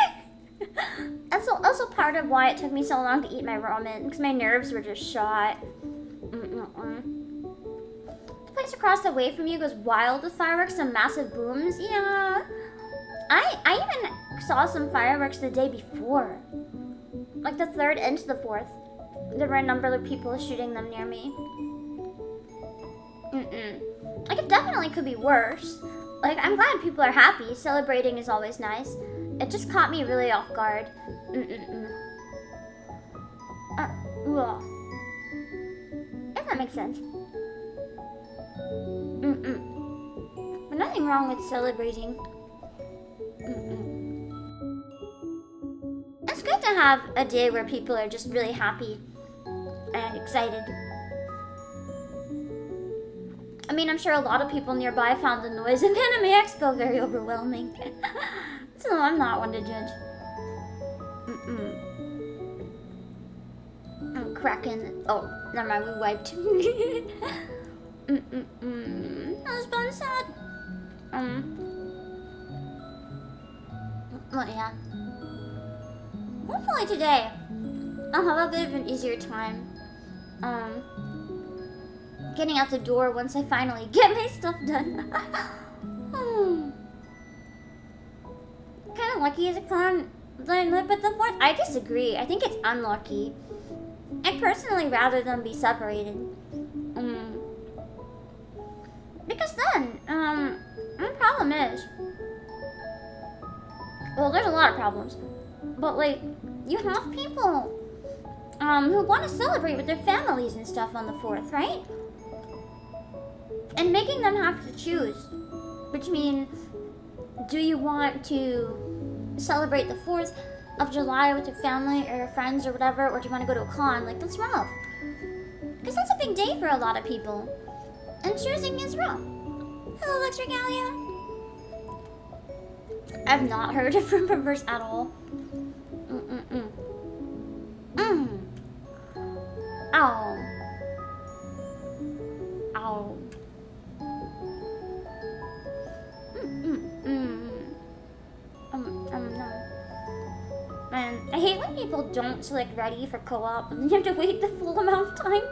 Speaker 1: That's also part of why it took me so long to eat my ramen, because my nerves were just shot. The place across the way from you goes wild with fireworks and massive booms. Yeah. I even saw some fireworks the day before. Like the 3rd into the 4th. There were a number of people shooting them near me. Like, it definitely could be worse. Like, I'm glad people are happy. Celebrating is always nice. It just caught me really off guard. Well, if that makes sense. But nothing wrong with celebrating. It's good to have a day where people are just really happy and excited. I mean, I'm sure a lot of people nearby found the noise in Anime Expo very overwhelming. So I'm not one to judge. I'm cracking. Oh, never mind, we wiped. That was fun, sad. Well, yeah. Hopefully today I'll have a bit of an easier time getting out the door once I finally get my stuff done. Kind of lucky as a clown that I live with the 4th. I disagree. I think it's unlucky. I'd personally rather them be separated. Because then, the problem is, well, there's a lot of problems, but like, you have people who want to celebrate with their families and stuff on the 4th, right? And making them have to choose between, do you want to celebrate the 4th of July with your family or your friends or whatever, or do you want to go to a con? Like, that's rough. Because that's a big day for a lot of people. And choosing is rough. Hello, Lex Regalia. I've not heard it from Reverse at all. Ow. Ow. No. Man, I hate when people don't like ready for co-op and then you have to wait the full amount of time.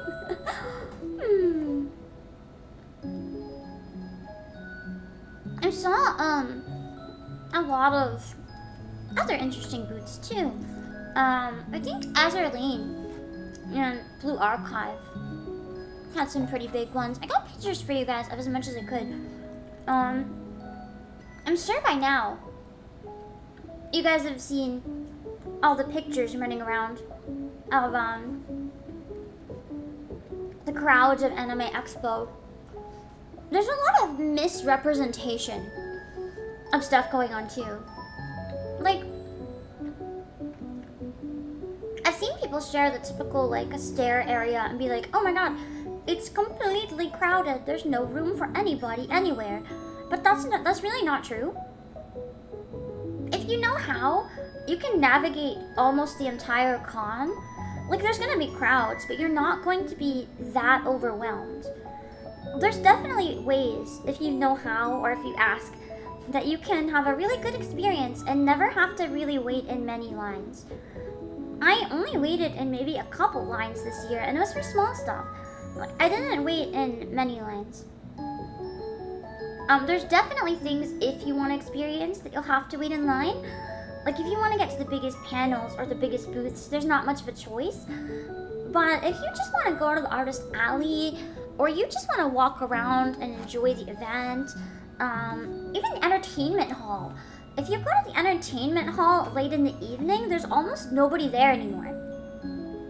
Speaker 1: I saw a lot of other interesting booths too. I think Azurlane and Blue Archive had some pretty big ones. I got pictures for you guys of as much as I could. I'm sure by now you guys have seen all the pictures running around of the crowds of Anime Expo. There's a lot of misrepresentation of stuff going on too. Like, I've seen people share the typical like a stair area and be like, oh my god, it's completely crowded. There's no room for anybody anywhere. But that's really not true. If you know how, you can navigate almost the entire con. Like, there's gonna be crowds, but you're not going to be that overwhelmed. There's definitely ways, if you know how or if you ask, that you can have a really good experience and never have to really wait in many lines. I only waited in maybe a couple lines this year, and it was for small stuff. I didn't wait in many lines. There's definitely things, if you want to experience, that you'll have to wait in line. Like, if you want to get to the biggest panels or the biggest booths, there's not much of a choice. But if you just want to go to the artist alley, or you just want to walk around and enjoy the event, even entertainment hall. If you go to the entertainment hall late in the evening, there's almost nobody there anymore.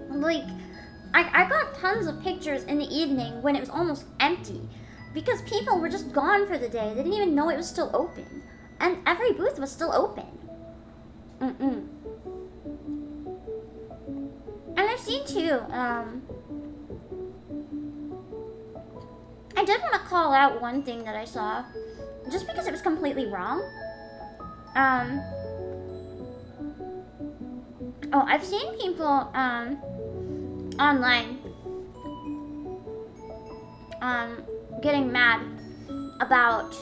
Speaker 1: Like, I got tons of pictures in the evening when it was almost empty, because people were just gone for the day. They didn't even know it was still open. And every booth was still open. And I've seen too, I did want to call out one thing that I saw, just because it was completely wrong. I've seen people, online, getting mad about,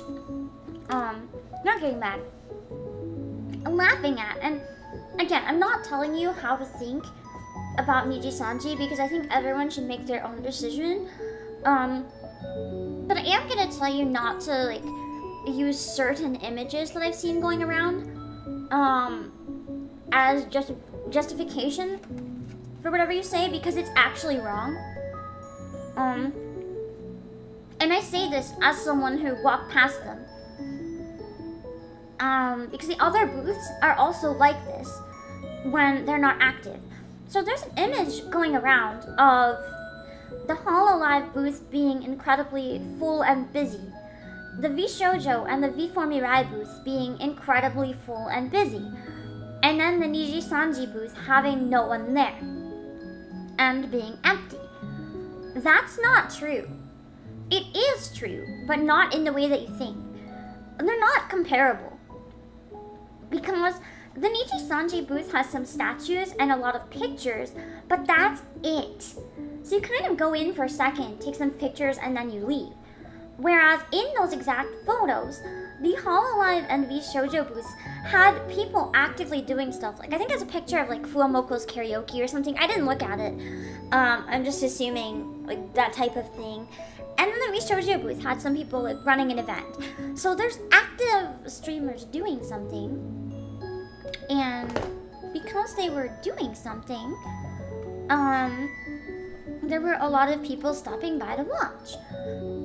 Speaker 1: not getting mad, laughing at, and again, I'm not telling you how to think about Niji Sanji because I think everyone should make their own decision, but I am gonna tell you not to, like, use certain images that I've seen going around, as justification for whatever you say, because it's actually wrong. And I say this as someone who walked past them. Because the other booths are also like this when they're not active. So there's an image going around of the HoloLive booth being incredibly full and busy. The VShoujo and the V4Mirai booths being incredibly full and busy. And then the Niji Sanji booth having no one there. And being empty. That's not true. It is true, but not in the way that you think. They're not comparable. Because the Niji Sanji booth has some statues and a lot of pictures, but that's it. So you kind of go in for a second, take some pictures, and then you leave. Whereas in those exact photos, the HoloLive and VShoujo booths had people actively doing stuff. Like, I think there's a picture of like Fuwamoko's karaoke or something. I didn't look at it. I'm just assuming like that type of thing. And then the VShoujo booth had some people like running an event. So there's active streamers doing something. And because they were doing something, there were a lot of people stopping by to watch.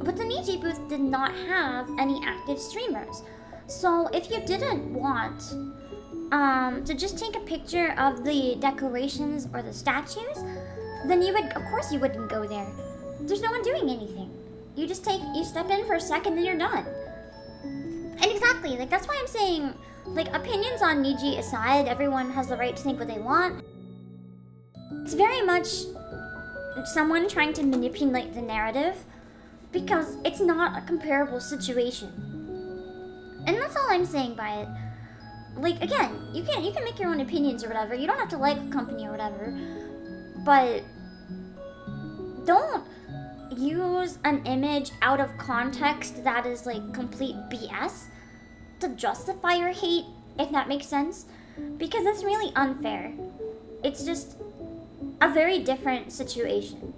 Speaker 1: But the Niji booth did not have any active streamers. So if you didn't want to just take a picture of the decorations or the statues, then you would, of course you wouldn't go there. There's no one doing anything. You step in for a second and you're done. And exactly, like that's why I'm saying, like, opinions on Niji aside, everyone has the right to think what they want. It's very much someone trying to manipulate the narrative because it's not a comparable situation. And that's all I'm saying by it. Like, again, you can make your own opinions or whatever. You don't have to like a company or whatever. But don't use an image out of context that is like complete BS to justify your hate, if that makes sense. Because it's really unfair. It's just a very different situation.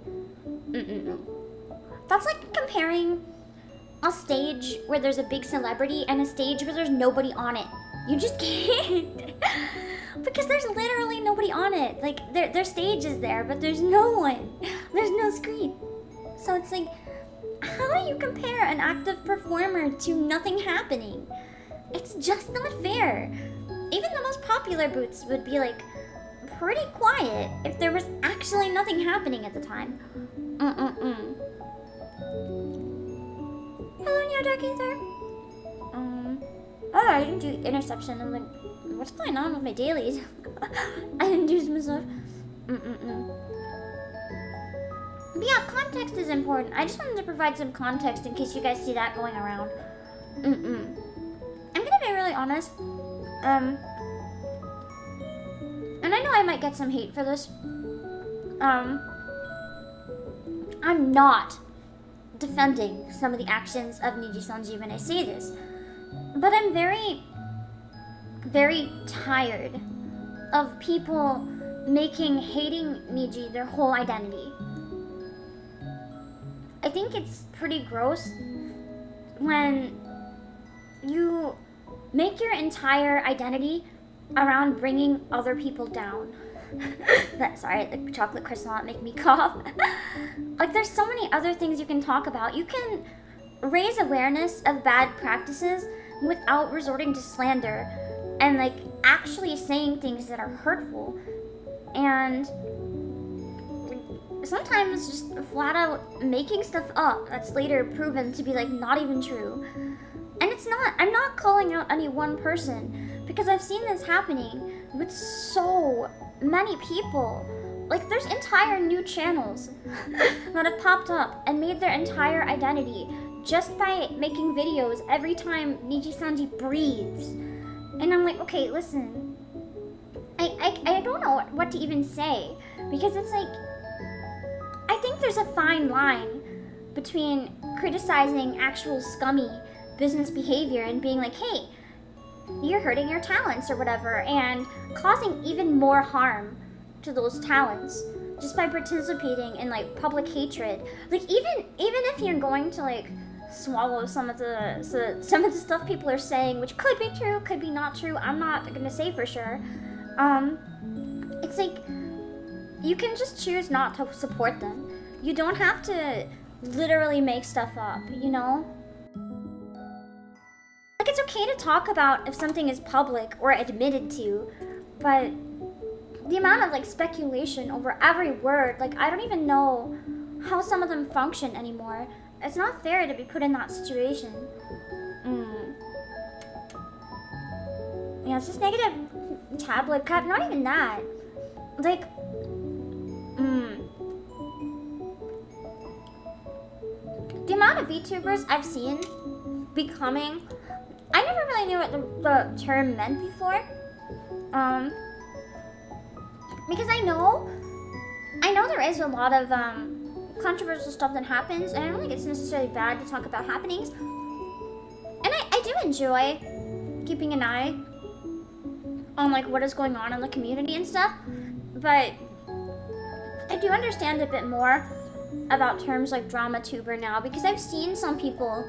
Speaker 1: That's like comparing a stage where there's a big celebrity and a stage where there's nobody on it. You just can't. Because there's literally nobody on it. Like, their stage is there, but there's no one. There's no screen. So it's like, how do you compare an active performer to nothing happening? It's just not fair. Even the most popular booths would be like pretty quiet if there was actually nothing happening at the time. Hello, Neo Dark Ether. Oh, I didn't do interception. I'm like, what's going on with my dailies? I didn't do some stuff. But yeah, context is important. I just wanted to provide some context in case you guys see that going around. I'm gonna be really honest. And I know I might get some hate for this. I'm not defending some of the actions of Niji Sanji when I say this. But I'm very, very tired of people making hating Niji their whole identity. I think it's pretty gross when you make your entire identity around bringing other people down. Sorry, the chocolate croissant make me cough. Like, there's so many other things you can talk about. You can raise awareness of bad practices without resorting to slander and like actually saying things that are hurtful, and sometimes just flat out making stuff up that's later proven to be like not even true. And it's not, I'm not calling out any one person because I've seen this happening with so many people. Like, there's entire new channels that have popped up and made their entire identity just by making videos every time Niji Sanji breathes. And I'm like, okay, listen, I don't know what to even say, because it's like, I think there's a fine line between criticizing actual scummy business behavior and being like, hey, you're hurting your talents or whatever, and causing even more harm to those talents just by participating in like public hatred. Like, even if you're going to like swallow some of the stuff people are saying, which could be true, could be not true, I'm not gonna say for sure. It's like, you can just choose not to support them. You don't have to literally make stuff up, you know? Like, it's okay to talk about if something is public or admitted to, but the amount of, like, speculation over every word, like, I don't even know how some of them function anymore. It's not fair to be put in that situation. Yeah, it's just negative tabloid crap. Not even that. Like, the amount of VTubers I've seen becoming, I never really knew what the term meant before. Because I know there is a lot of controversial stuff that happens, and I don't think it's necessarily bad to talk about happenings. And I do enjoy keeping an eye on like what is going on in the community and stuff, but I do understand a bit more about terms like drama tuber now, because I've seen some people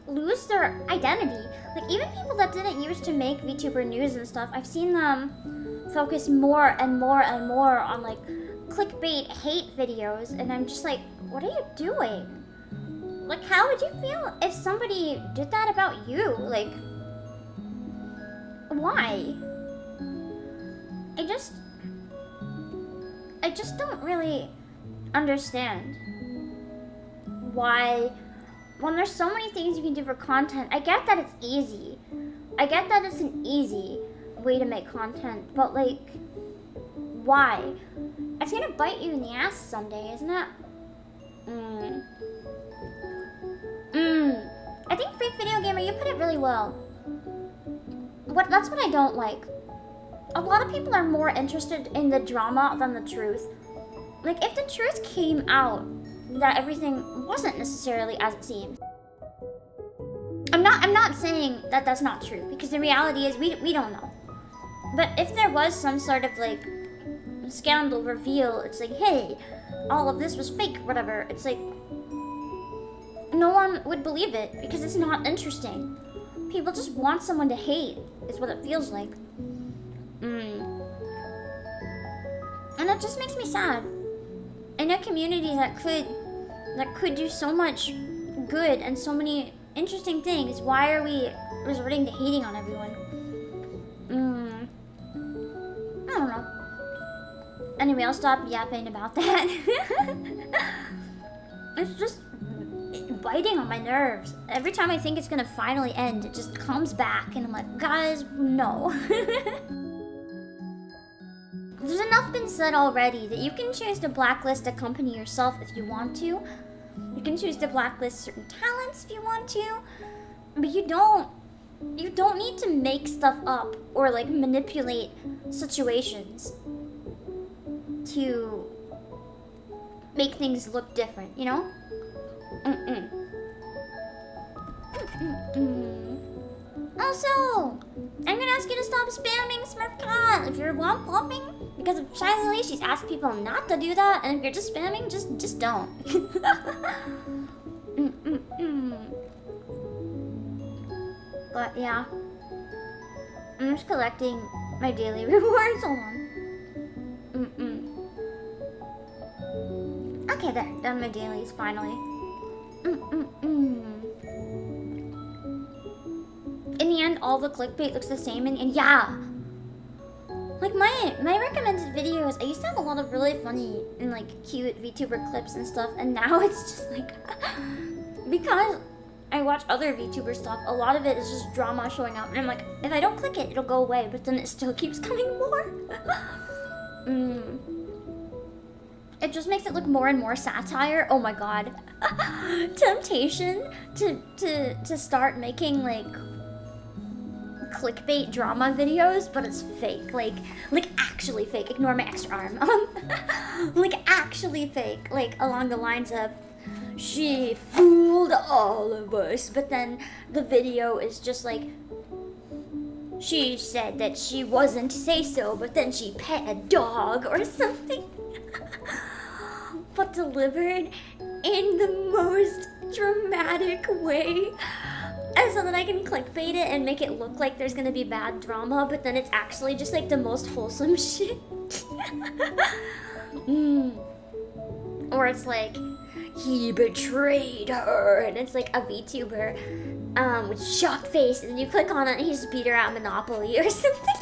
Speaker 1: lose their identity. Like, even people that didn't used to make VTuber news and stuff, I've seen them focus more and more and more on like clickbait hate videos, and I'm just like, what are you doing? Like, how would you feel if somebody did that about you? Like, why? I just don't really understand why, when there's so many things you can do for content. I get that it's easy. I get that it's an easy way to make content, but like, why? It's gonna bite you in the ass someday, isn't it? I think Fake Video Gamer, you put it really well. That's what I don't like. A lot of people are more interested in the drama than the truth. Like, if the truth came out that everything wasn't necessarily as it seemed. I'm not saying that that's not true, because the reality is we don't know. But if there was some sort of like scandal reveal, it's like, hey, all of this was fake, whatever. It's like, no one would believe it because it's not interesting. People just want someone to hate, is what it feels like. And it just makes me sad. In a community that could do so much good and so many interesting things, why are we resorting to hating on everyone? I don't know. Anyway, I'll stop yapping about that. It's just biting on my nerves. Every time I think it's gonna finally end, it just comes back, and I'm like, guys, no. There's enough been said already that you can choose to blacklist a company yourself if you want to. You can choose to blacklist certain talents if you want to, but you don't need to make stuff up or like manipulate situations to make things look different, you know? Also, I'm gonna ask you to stop spamming SmurfCat if you're womp popping, because of Shiley, she's asked people not to do that, and if you're just spamming, just don't. But yeah, I'm just collecting my daily rewards. Hold on. Okay, there, done my dailies finally. In the end, all the clickbait looks the same, and yeah. Like, my recommended videos, I used to have a lot of really funny and like cute VTuber clips and stuff, and now it's just like, because I watch other VTuber stuff, a lot of it is just drama showing up, and I'm like, if I don't click it, it'll go away, but then it still keeps coming more. It just makes it look more and more satire. Oh my god. Temptation to start making like clickbait drama videos, but it's fake. Like actually fake. Ignore my extra arm. Like actually fake. Like along the lines of, she fooled all of us, but then the video is just like, she said that she wasn't to say so, but then she pet a dog or something. But delivered in the most dramatic way. And so that I can clickbait it and make it look like there's gonna be bad drama, but then it's actually just like the most wholesome shit. Or it's like, he betrayed her, and it's like a VTuber with shocked face, and you click on it and he just beat her at Monopoly or something.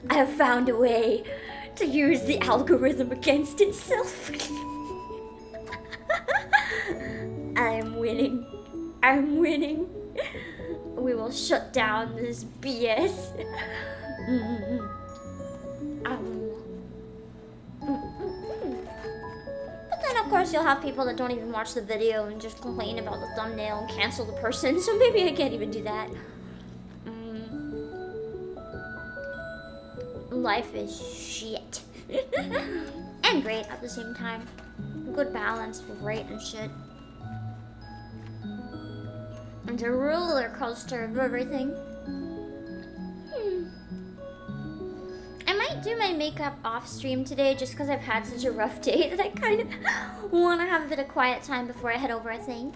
Speaker 1: I have found a way to use the algorithm against itself. I am winning. I'm winning. We will shut down this BS. But then of course you'll have people that don't even watch the video and just complain about the thumbnail and cancel the person, so maybe I can't even do that. Life is shit. And great at the same time. Good balance of great and shit. It's a roller coaster of everything. I might do my makeup off stream today just because I've had such a rough day that I kind of want to have a bit of quiet time before I head over, I think.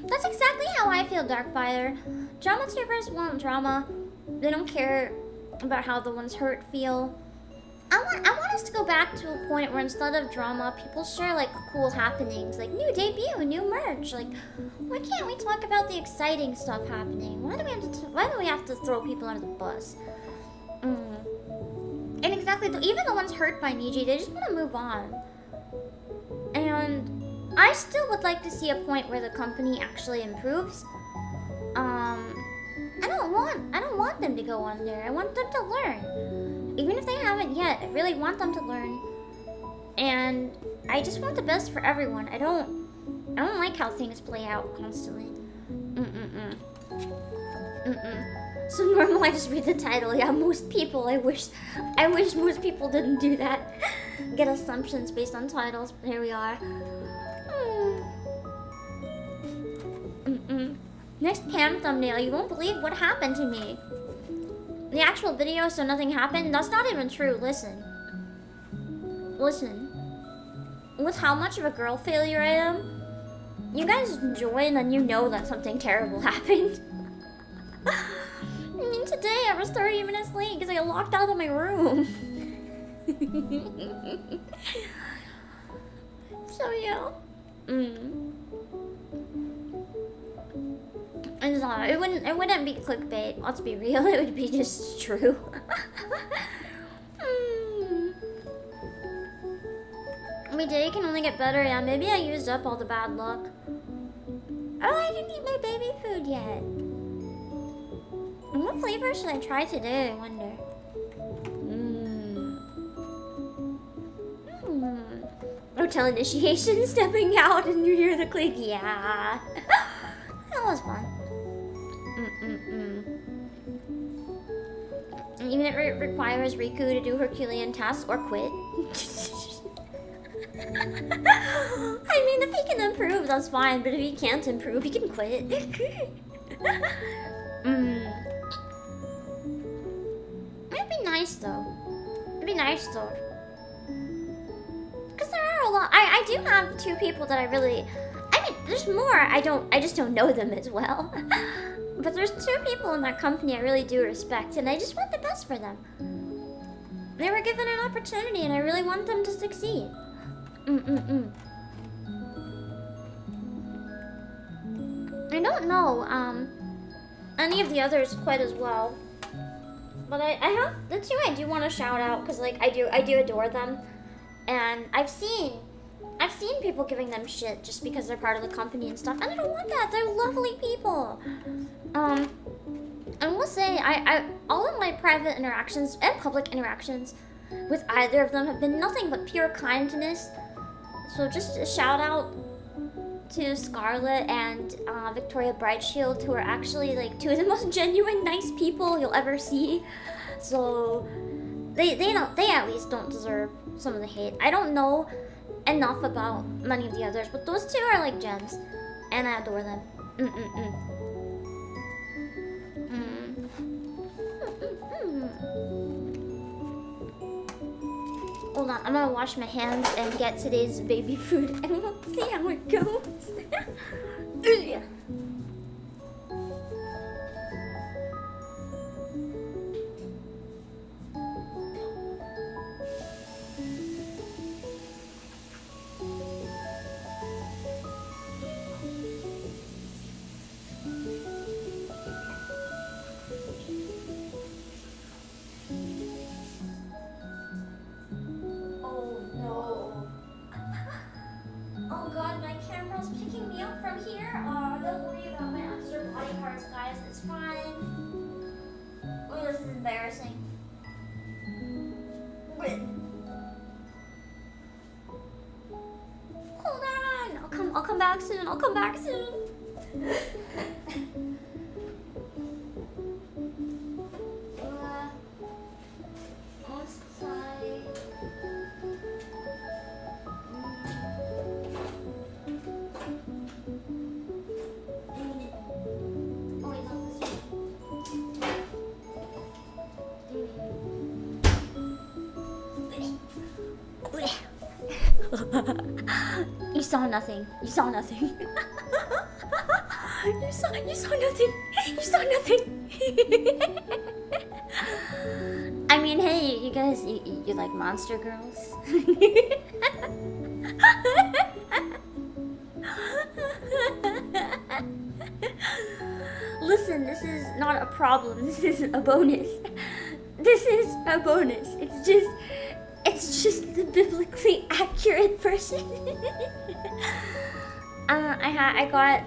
Speaker 1: That's exactly how I feel, Darkfire. Drama tubers want drama. They don't care about how the ones hurt feel. I want us to go back to a point where instead of drama, people share like cool happenings, like new debut, new merch. Like, why can't we talk about the exciting stuff happening? Why do we have to throw people under the bus? And exactly, even the ones hurt by Niji, they just want to move on. And I still would like to see a point where the company actually improves. I don't want them to go under. I want them to learn. Even if they haven't yet, I really want them to learn. And I just want the best for everyone. I don't like how things play out constantly. So normal, I just read the title. Yeah, most people, I wish most people didn't do that. Get assumptions based on titles, but here we are. Next Pam thumbnail, you won't believe what happened to me. The actual video, so nothing happened? That's not even true. Listen. With how much of a girl failure I am, you guys join and you know that something terrible happened. I mean, today I was 30 minutes late because I got locked out of my room. So yeah. It wouldn't be clickbait. Let's be real. It would be just true. My day can only get better. Yeah, maybe I used up all the bad luck. Oh, I didn't eat my baby food yet. What flavor should I try today? I wonder. Hotel initiation, stepping out, and you hear the click. Yeah, that was fun. Even if it requires Riku to do Herculean tasks or quit. I mean, if he can improve, that's fine. But if he can't improve, he can quit. It'd be nice though. Because there are a lot. I do have two people that I really. I mean, there's more. I just don't know them as well. But there's two people in that company I really do respect, and I just want the best for them. They were given an opportunity, and I really want them to succeed. I don't know any of the others quite as well, but I have the two I do want to shout out because like I do adore them, and I've seen people giving them shit just because they're part of the company and stuff, and I don't want that. They're lovely people. I will say I all of my private interactions and public interactions with either of them have been nothing but pure kindness. So just a shout out to Scarlett and Victoria Brightshield, who are actually like two of the most genuine nice people you'll ever see. So they at least don't deserve some of the hate. I don't know enough about many of the others, but those two are like gems, and I adore them. Hold on, I'm gonna wash my hands and get today's baby food, and we'll see how it goes. guys. It's fine. Oh, this is embarrassing. Wait. Hold on. I'll come back soon. I'll come back soon. You saw nothing. You saw nothing. you saw nothing. You saw nothing. I mean, hey, you guys, you like monster girls? Listen, this is not a problem. This is a bonus. This is a bonus. It's just the biblically accurate version. I got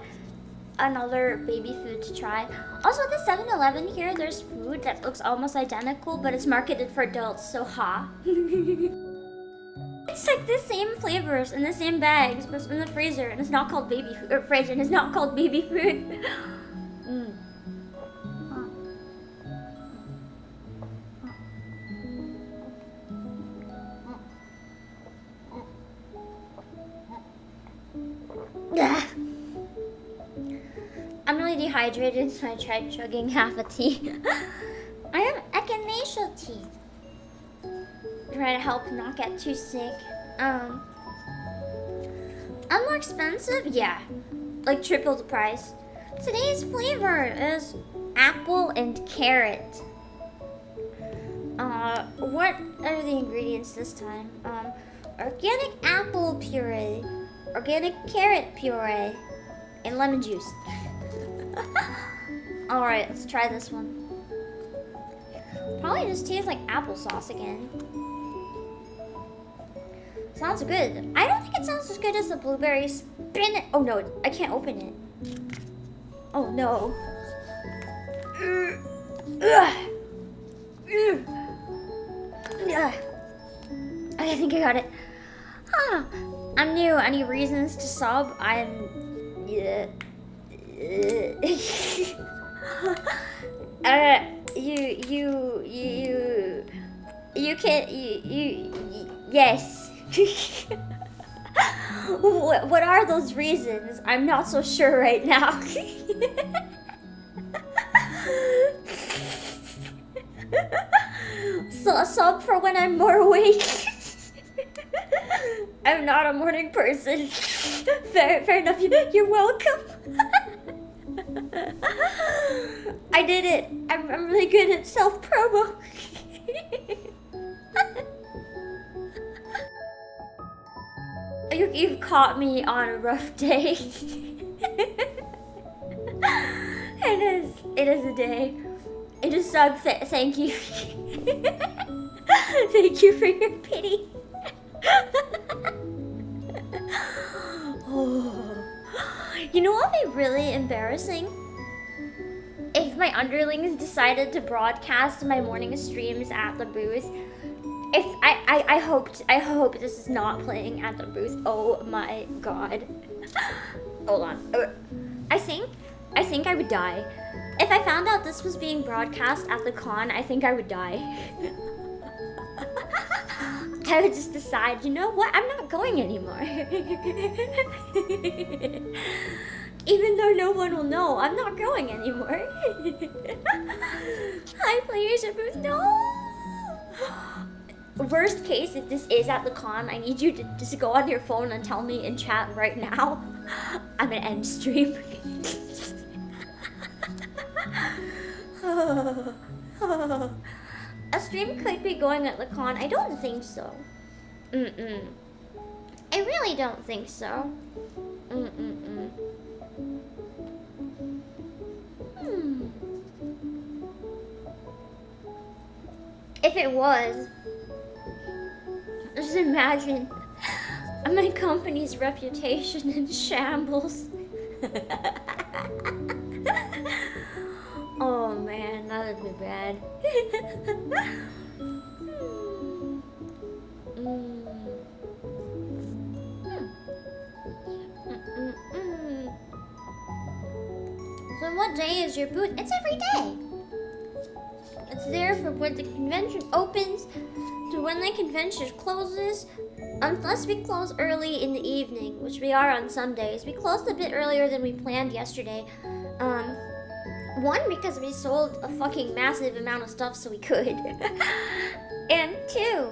Speaker 1: another baby food to try. Also, at the 7-Eleven here, there's food that looks almost identical, but it's marketed for adults, so ha. It's like the same flavors in the same bags, but it's in the freezer, and it's not called baby food, or fridge, and it's not called baby food. I'm really dehydrated, so I tried chugging half a tea. I have echinacea tea. Try to help not get too sick. I'm more expensive? Yeah. Like triple the price. Today's flavor is apple and carrot. What are the ingredients this time? Organic apple puree, organic carrot puree, and lemon juice. Alright, let's try this one. Probably just tastes like applesauce again. Sounds good. I don't think it sounds as good as the blueberry spinach. Oh no, I can't open it. Oh no. I think I got it. Huh. I'm new. Any reasons to sub? Yes. What are those reasons? I'm not so sure right now. So a sub for when I'm more awake. I'm not a morning person. Fair enough. You're welcome. I did it. I'm really good at self-promo. You've caught me on a rough day. It is a day. It is sub. Thank you. Thank you for your pity. Oh. You know what would be really embarrassing? If my underlings decided to broadcast my morning streams at the booth. If I hope this is not playing at the booth. Oh my god. Hold on. I think I would die. If I found out this was being broadcast at the con, I think I would die. I would just decide, you know what? I'm not going anymore. Even though no one will know, I'm not going anymore. Hi, Playasia booth. No. Worst case, if this is at the con, I need you to just go on your phone and tell me in chat right now. I'm gonna end stream. A stream could be going at the con. I don't think so. I really don't think so. If it was, just imagine my company's reputation in shambles. would be bad. So what day is your booth? It's every day. It's there for when the convention opens to when the convention closes. Unless we close early in the evening, which we are on Sundays. We closed a bit earlier than we planned yesterday. One, because we sold a fucking massive amount of stuff so we could. And two,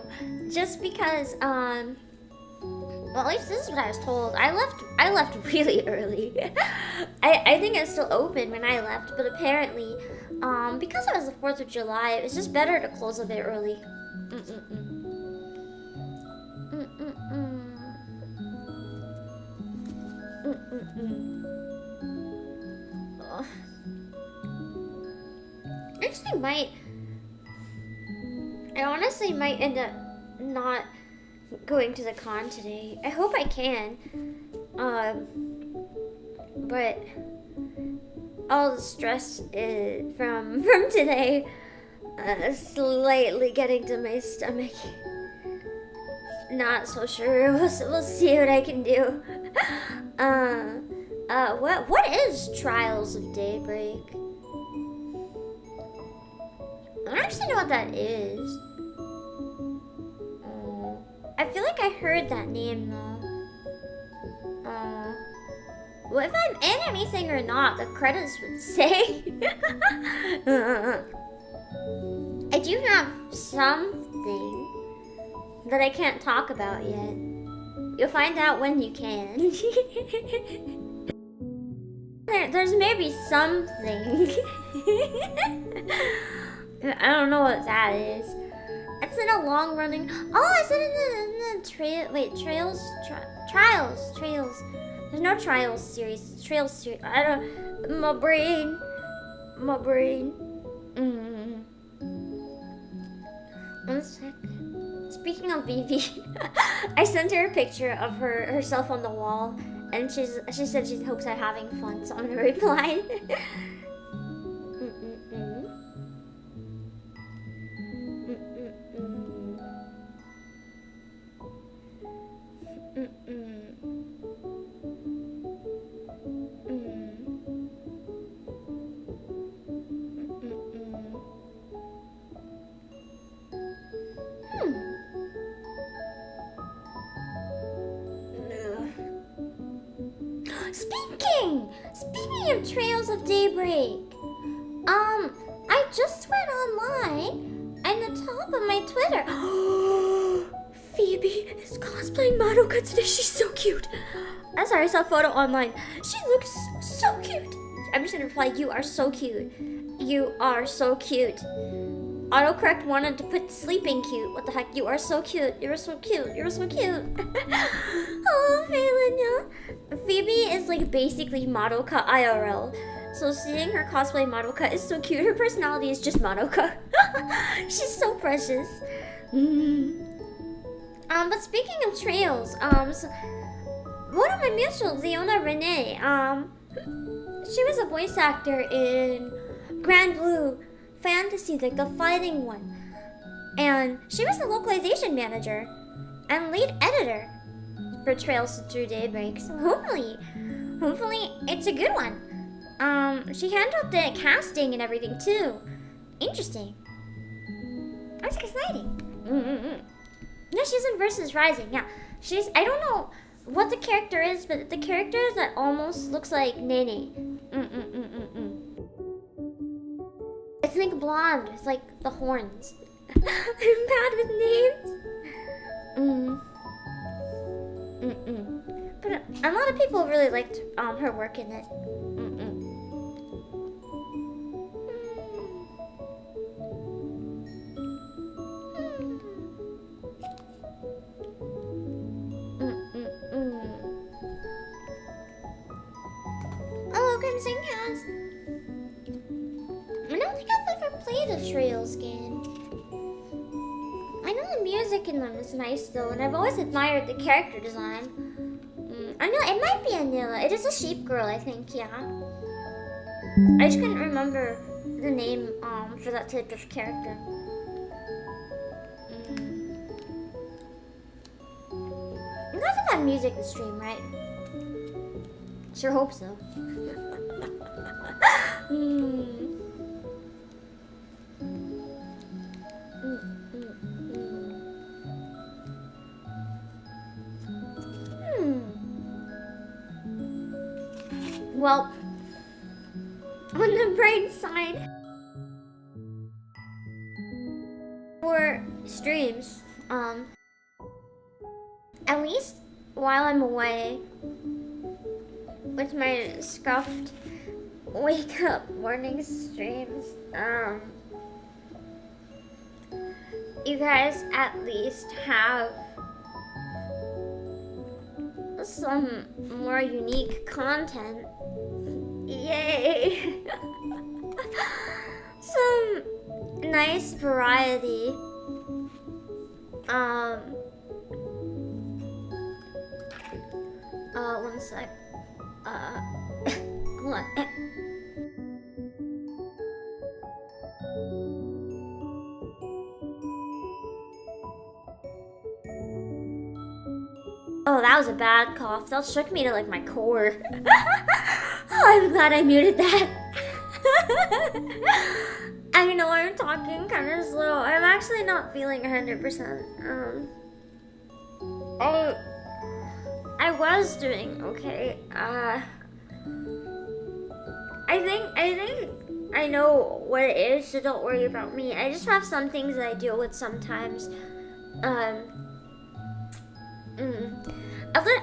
Speaker 1: just because, well, at least this is what I was told. I left really early. I think it's still open when I left, but apparently, because it was the 4th of July, it was just better to close a bit early. I honestly might end up not going to the con today. I hope I can. But all the stress from today slightly getting to my stomach. Not so sure. We'll see what I can do. What is Trials of Daybreak? I don't actually know what that is. I feel like I heard that name though. Well, if I'm in anything or not, the credits would say. I do have something that I can't talk about yet. You'll find out when you can. There's maybe something. I don't know what that is. It's in a long running. Oh, I said in the trail. Wait, Trials. There's no Trials series. It's Trails series. I don't. My brain. One sec. Speaking of Vivi, I sent her a picture of herself on the wall, and she said she hopes I'm having fun, so I'm gonna reply. Speaking of Trails of Daybreak, I just went online and the top of my Twitter. Phoebe is cosplaying Madoka today. She's so cute. I'm sorry, I saw a photo online. She looks so cute. I'm just gonna reply, you are so cute. You are so cute. Autocorrect wanted to put sleeping cute. What the heck? You are so cute. You're so cute. You're so cute. Oh, Phelenia. Phoebe is like basically Madoka IRL. So seeing her cosplay Madoka is so cute. Her personality is just Madoka. She's so precious. But speaking of trails, so one of my mutuals, Leona Renee, she was a voice actor in Grand Blue Fantasy, like the fighting one. And she was the localization manager and lead editor for Trails Through Daybreak. So hopefully it's a good one. She handled the casting and everything too. Interesting. That's exciting. No, she's in Versus Rising. Yeah, I don't know what the character is, but the character that almost looks like Nene. It's like blonde. It's like the horns. I'm bad with names. But a lot of people really liked her work in it. Oh, Crimson Cast. I don't think I've ever played a Trails game. I know the music in them is nice though, and I've always admired the character design. I know it might be Anila. It is a sheep girl, I think. Yeah. I just couldn't remember the name for that type of character. You guys have had music to stream, right? Sure hope so. Well, on the bright side, for streams, at least while I'm away with my scuffed wake up morning streams, you guys at least have some more unique content. Yay! Some nice variety. One sec. Hold on. Oh, that was a bad cough. That shook me to like my core. Oh, I'm glad I muted that. I know I'm talking kind of slow. I'm actually not feeling 100%. I was doing okay. I think I know what it is, so don't worry about me. I just have some things that I deal with sometimes. A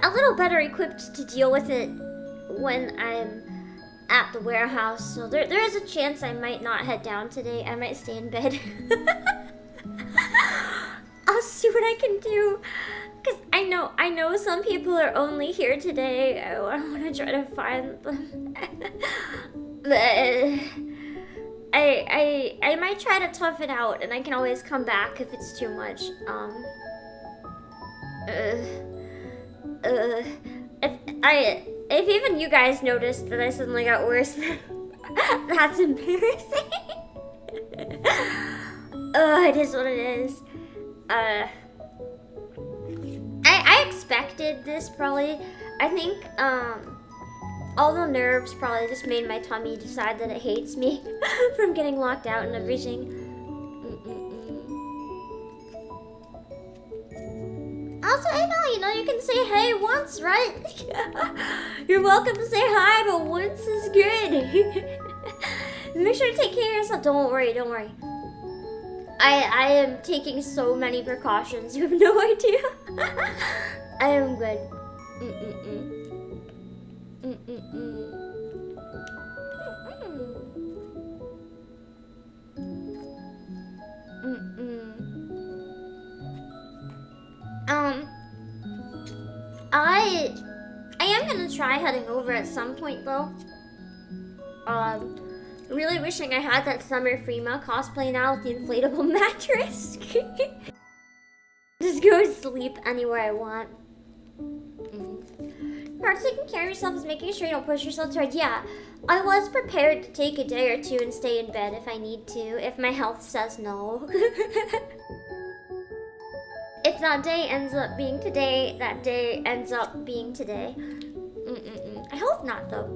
Speaker 1: little better equipped to deal with it when I'm at the warehouse. So there is a chance I might not head down today. I might stay in bed. I'll see what I can do. Cause I know some people are only here today. I want to try to find them. But I might try to tough it out, and I can always come back if it's too much. If even you guys noticed that I suddenly got worse, that's embarrassing. It is what it is. I expected this probably. I think all the nerves probably just made my tummy decide that it hates me from getting locked out and everything. Also, I know, you can say hey once, right? You're welcome to say hi, but once is good. Make sure to take care of yourself. Don't worry. I am taking so many precautions. You have no idea. I am good. I am gonna try heading over at some point though. Really wishing I had that Summer Freema cosplay now with the inflatable mattress. Just go sleep anywhere I want. Part of taking care of yourself is making sure you don't push yourself too hard. Yeah, I was prepared to take a day or two and stay in bed if I need to, if my health says no. If that day ends up being today, that day ends up being today. I hope not, though.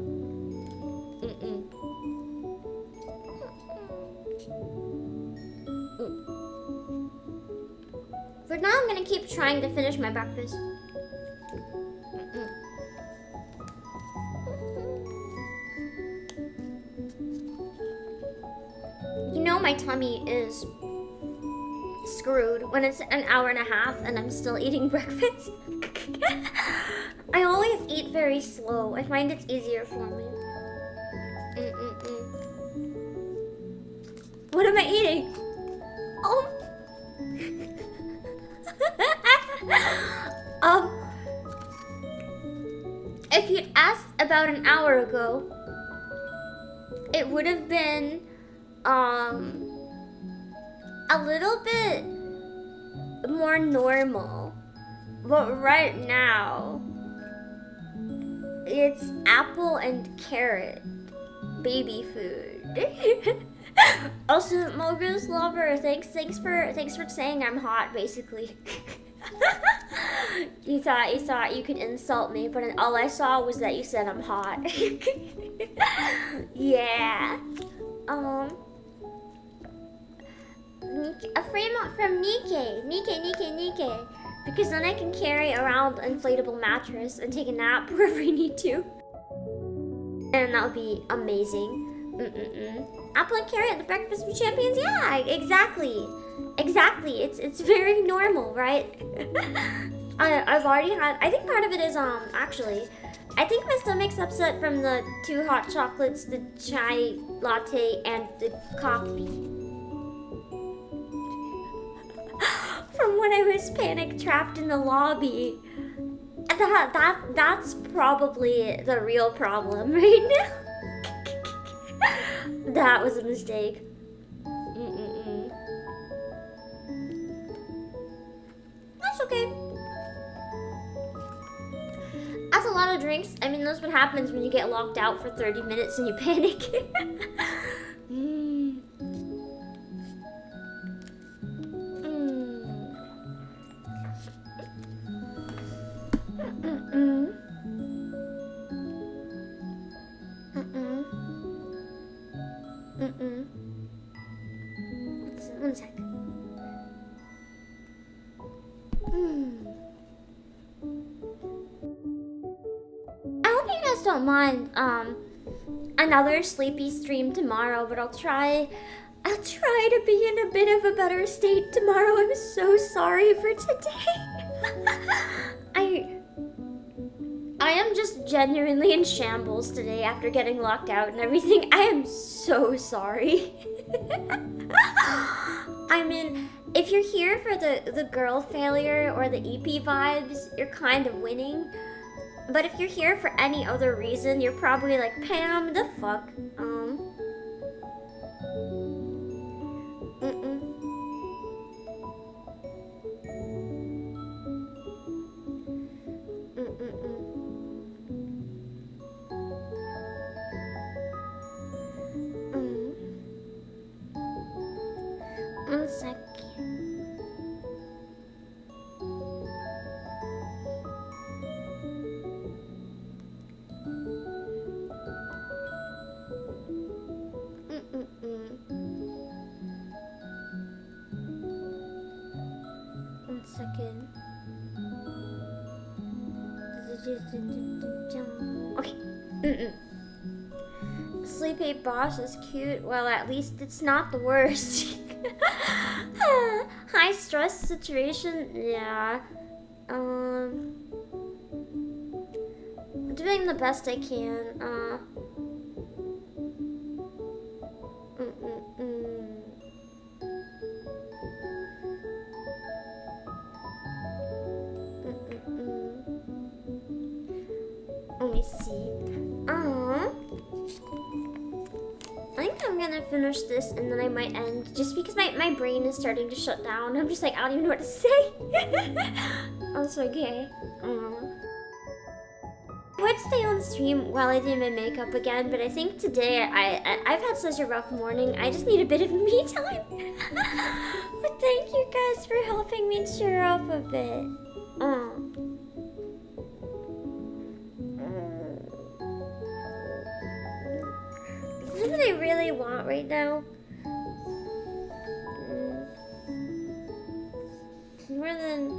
Speaker 1: For now, I'm gonna keep trying to finish my breakfast. You know my tummy is screwed when it's an hour and a half and I'm still eating breakfast. I always eat very slow. I find it's easier for me. What am I eating? Oh. If you'd asked about an hour ago, it would have been a little bit more normal, but right now it's apple and carrot baby food. Also, Mogu's lover, thanks for saying I'm hot, basically. you thought you could insult me, but all I saw was that you said I'm hot. Yeah. A frame from Nike. Because then I can carry around an inflatable mattress and take a nap wherever I need to. And that would be amazing. Apple and carrot at the breakfast with champions? Yeah, exactly. It's very normal, right? I've already had, I think part of it is, actually, I think my stomach's upset from the 2 hot chocolates, the chai latte, and the coffee. From when I was panic trapped in the lobby. That's probably the real problem right now. That was a mistake. That's okay. That's a lot of drinks. I mean, that's what happens when you get locked out for 30 minutes and you panic. One sec. I hope you guys don't mind another sleepy stream tomorrow, but I'll try to be in a bit of a better state tomorrow. I'm so sorry for today. I am just genuinely in shambles today after getting locked out and everything. I am so sorry. I mean, if you're here for the girl failure or the EP vibes, you're kind of winning. But if you're here for any other reason, you're probably like, Pam, the fuck? One second. One second. Okay. Sleepy boss is cute. Well, at least it's not the worst. High stress situation, yeah. Doing the best I can. Let me see. I think I'm gonna finish this and then I might end just because my brain is starting to shut down. I'm just like, I don't even know what to say. Also, okay. I would stay on stream while I do my makeup again, but I think today I've had such a rough morning. I just need a bit of me time. But thank you guys for helping me cheer up a bit. What I really want right now? More than...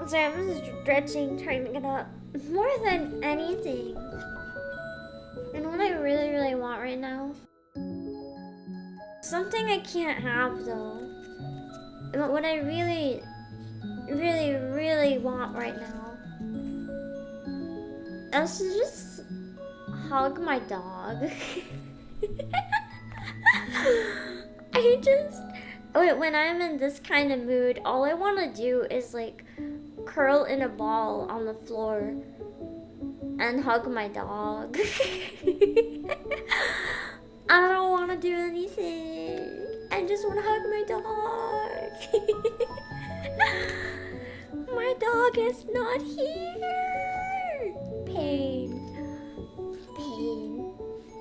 Speaker 1: sorry, I'm just stretching, trying to get up. More than anything. And what I really, really want right now? Something I can't have, though. But what I really, really, really want right now is to just hug my dog. When I'm in this kind of mood, all I want to do is like curl in a ball on the floor and hug my dog. I don't want to do anything. I just want to hug my dog. My dog is not here. Pain.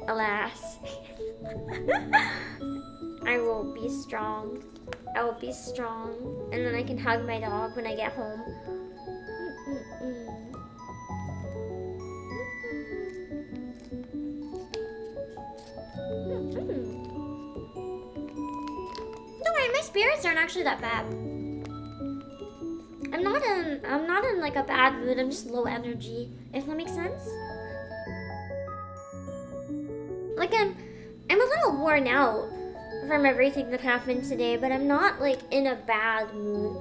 Speaker 1: Alas. I will be strong. I will be strong. And then I can hug my dog when I get home. Don't worry, my spirits aren't actually that bad. I'm not in like a bad mood. I'm just low energy. If that makes sense. Like I'm a little worn out from everything that happened today, but I'm not like in a bad mood.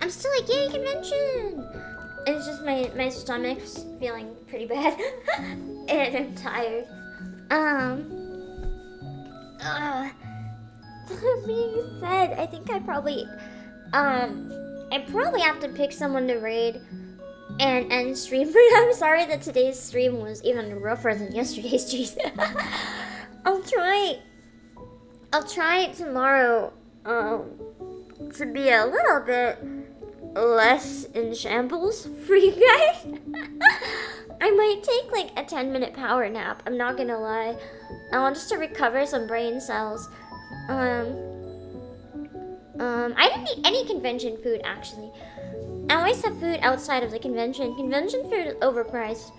Speaker 1: I'm still like, yay, convention! It's just my stomach's feeling pretty bad. And I'm tired. That being said, I think I probably have to pick someone to raid and end stream. I'm sorry that today's stream was even rougher than yesterday's. Jeez. I'll try tomorrow to be a little bit less in shambles for you guys. I might take like a 10-minute power nap. I'm not gonna lie. Just to recover some brain cells. I didn't eat any convention food actually. I always have food outside of the convention. Convention food is overpriced.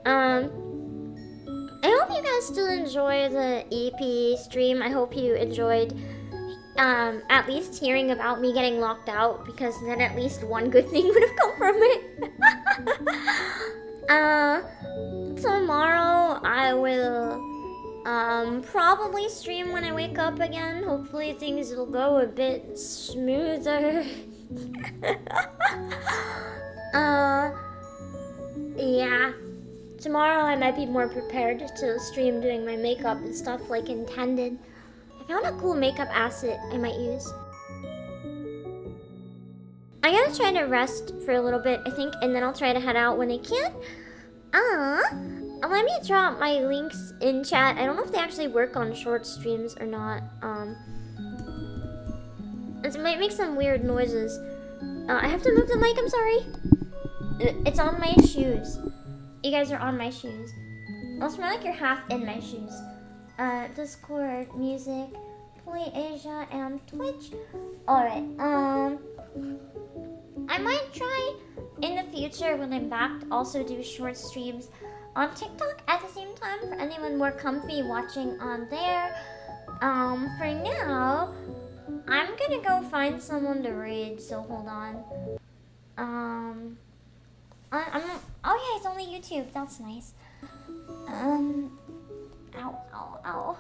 Speaker 1: I hope you guys still enjoy the EP stream. I hope you enjoyed at least hearing about me getting locked out, because then at least one good thing would have come from it. Tomorrow I will probably stream when I wake up again. Hopefully things will go a bit smoother. Yeah. Tomorrow I might be more prepared to stream doing my makeup and stuff like intended. I found a cool makeup asset I might use. I gotta try to rest for a little bit, I think, and then I'll try to head out when I can. Let me drop my links in chat. I don't know if they actually work on short streams or not. It might make some weird noises. I have to move the mic, I'm sorry. It's on my shoes. You guys are on my shoes. I'll smell like you're half in my shoes. Discord, music, Playasia, and Twitch. Alright, I might try in the future when I'm back to also do short streams on TikTok at the same time for anyone more comfy watching on there. For now, I'm gonna go find someone to raid, so hold on. Oh yeah, it's only YouTube, that's nice. Ow.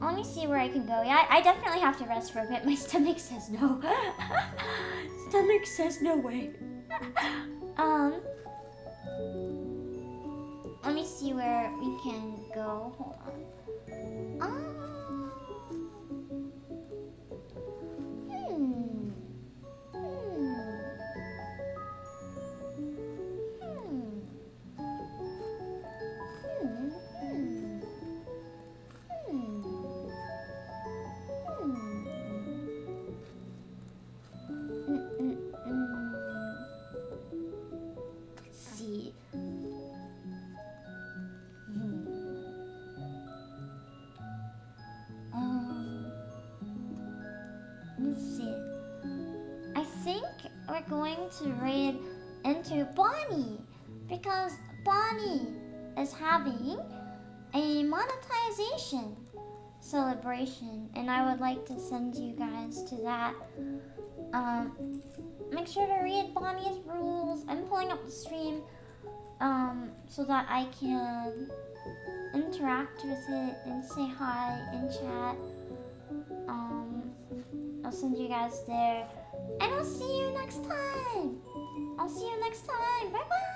Speaker 1: Let me see where I can go. Yeah, I definitely have to rest for a bit. My stomach says no. Stomach says no way. Let me see where we can go. Hold on. Let's see. Let's see. I think we're going to raid into Bonnie, because Bonnie is having a monetization celebration, and I would like to send you guys to that. Make sure to read Bonnie's rules. I'm pulling up the stream so that I can interact with it and say hi in chat. I'll send you guys there, and I'll see you next time. Bye bye.